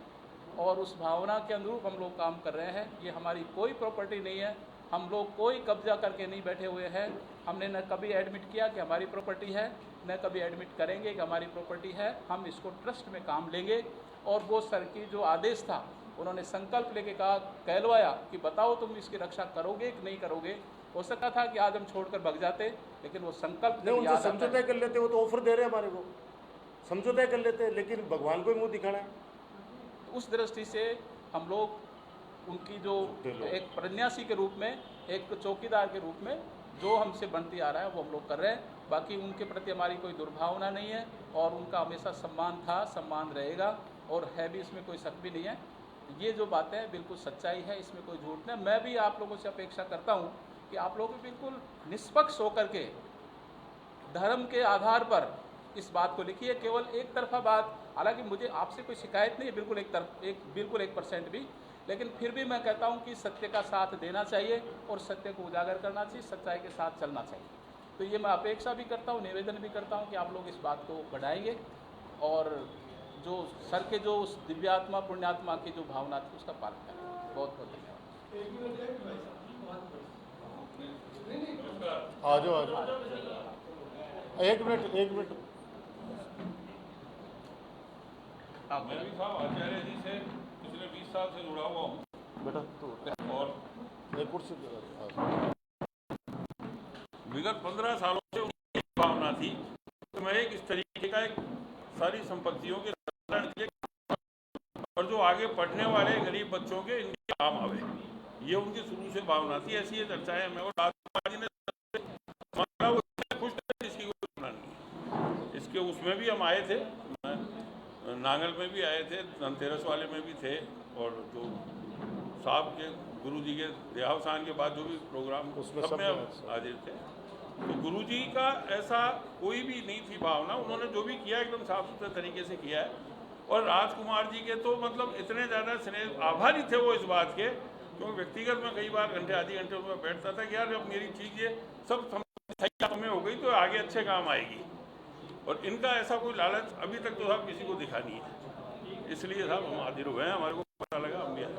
और उस भावना के अनुरूप हम लोग काम कर रहे हैं। ये हमारी कोई प्रॉपर्टी नहीं है, हम लोग कोई कब्जा करके नहीं बैठे हुए हैं। हमने न कभी एडमिट किया कि हमारी प्रॉपर्टी है, न कभी एडमिट करेंगे कि हमारी प्रॉपर्टी है। हम इसको ट्रस्ट में काम लेंगे। और वो सर की जो आदेश था, उन्होंने संकल्प लेके कहा, कहलवाया कि बताओ तुम इसकी रक्षा करोगे कि नहीं करोगे। हो सकता था कि आज हम छोड़कर भाग जाते, लेकिन वो संकल्प नहीं, उनसे समझौता कर लेते। वो तो ऑफर दे रहे हैं हमारे को, समझौता कर लेते, लेकिन भगवान को ही मुँह दिखाना है। उस दृष्टि से हम लोग उनकी जो एक प्रन्यासी के रूप में, एक चौकीदार के रूप में जो हमसे बनती आ रहा है वो हम लोग कर रहे हैं। बाकी उनके प्रति हमारी कोई दुर्भावना नहीं है और उनका हमेशा सम्मान था, सम्मान रहेगा और है भी, इसमें कोई शक भी नहीं है। ये जो बातें हैं बिल्कुल सच्चाई है, इसमें कोई झूठ नहीं। मैं भी आप लोगों से अपेक्षा करता हूँ कि आप लोग भी बिल्कुल निष्पक्ष होकर के धर्म के आधार पर इस बात को लिखिए। केवल एक तरफा बात, हालांकि मुझे आपसे कोई शिकायत नहीं है बिल्कुल 1% भी, लेकिन फिर भी मैं कहता हूँ कि सत्य का साथ देना चाहिए और सत्य को उजागर करना चाहिए, सच्चाई के साथ चलना चाहिए। तो ये मैं अपेक्षा भी करता हूँ, निवेदन भी करता हूँ कि आप लोग इस बात को बढ़ाएंगे और जो सर के जो उस दिव्यात्मा पुण्यात्मा की जो भावना थी उसका पालन करेंगे। बहुत बहुत धन्यवाद। आ जाओ। एक मिनट। मैं भी साहब आचार्य जी से पिछले 20 साल से जुड़ा हुआ हूँ बेटा तो और एक कुर्सी विगत 15 सालों से उनकी भावना थी तो मैं इस तरीके का एक सारी संपत्तियों के और जो आगे पढ़ने वाले गरीब बच्चों के इनके काम आवे, ये उनकी शुरू से भावना थी। ऐसी ये चर्चाएं में और राजकुमार जी ने खुश थे, इसकी कोई भावना नहीं। इसके उसमें भी हम आए थे, नांगल में भी आए थे, धनतेरस वाले में भी थे और जो साहब के गुरु जी के देहावसान के बाद जो भी प्रोग्राम उसमें सब में हाजिर थे। तो गुरु जी का ऐसा कोई भी नहीं थी भावना, उन्होंने जो भी किया एकदम साफ सुथरे तरीके से किया है। और राजकुमार जी के तो मतलब इतने ज़्यादा स्नेह आभारी थे वो इस बात के, क्योंकि व्यक्तिगत में कई बार घंटे आधे घंटे में बैठता था कि यार अब मेरी चीज़ ये सब सही में हो गई तो आगे अच्छे काम आएगी। और इनका ऐसा कोई लालच अभी तक तो साहब किसी को दिखा नहीं है, इसलिए साहब हम हाजिर हुए हैं, हमारे को पता लगा हम भी आए।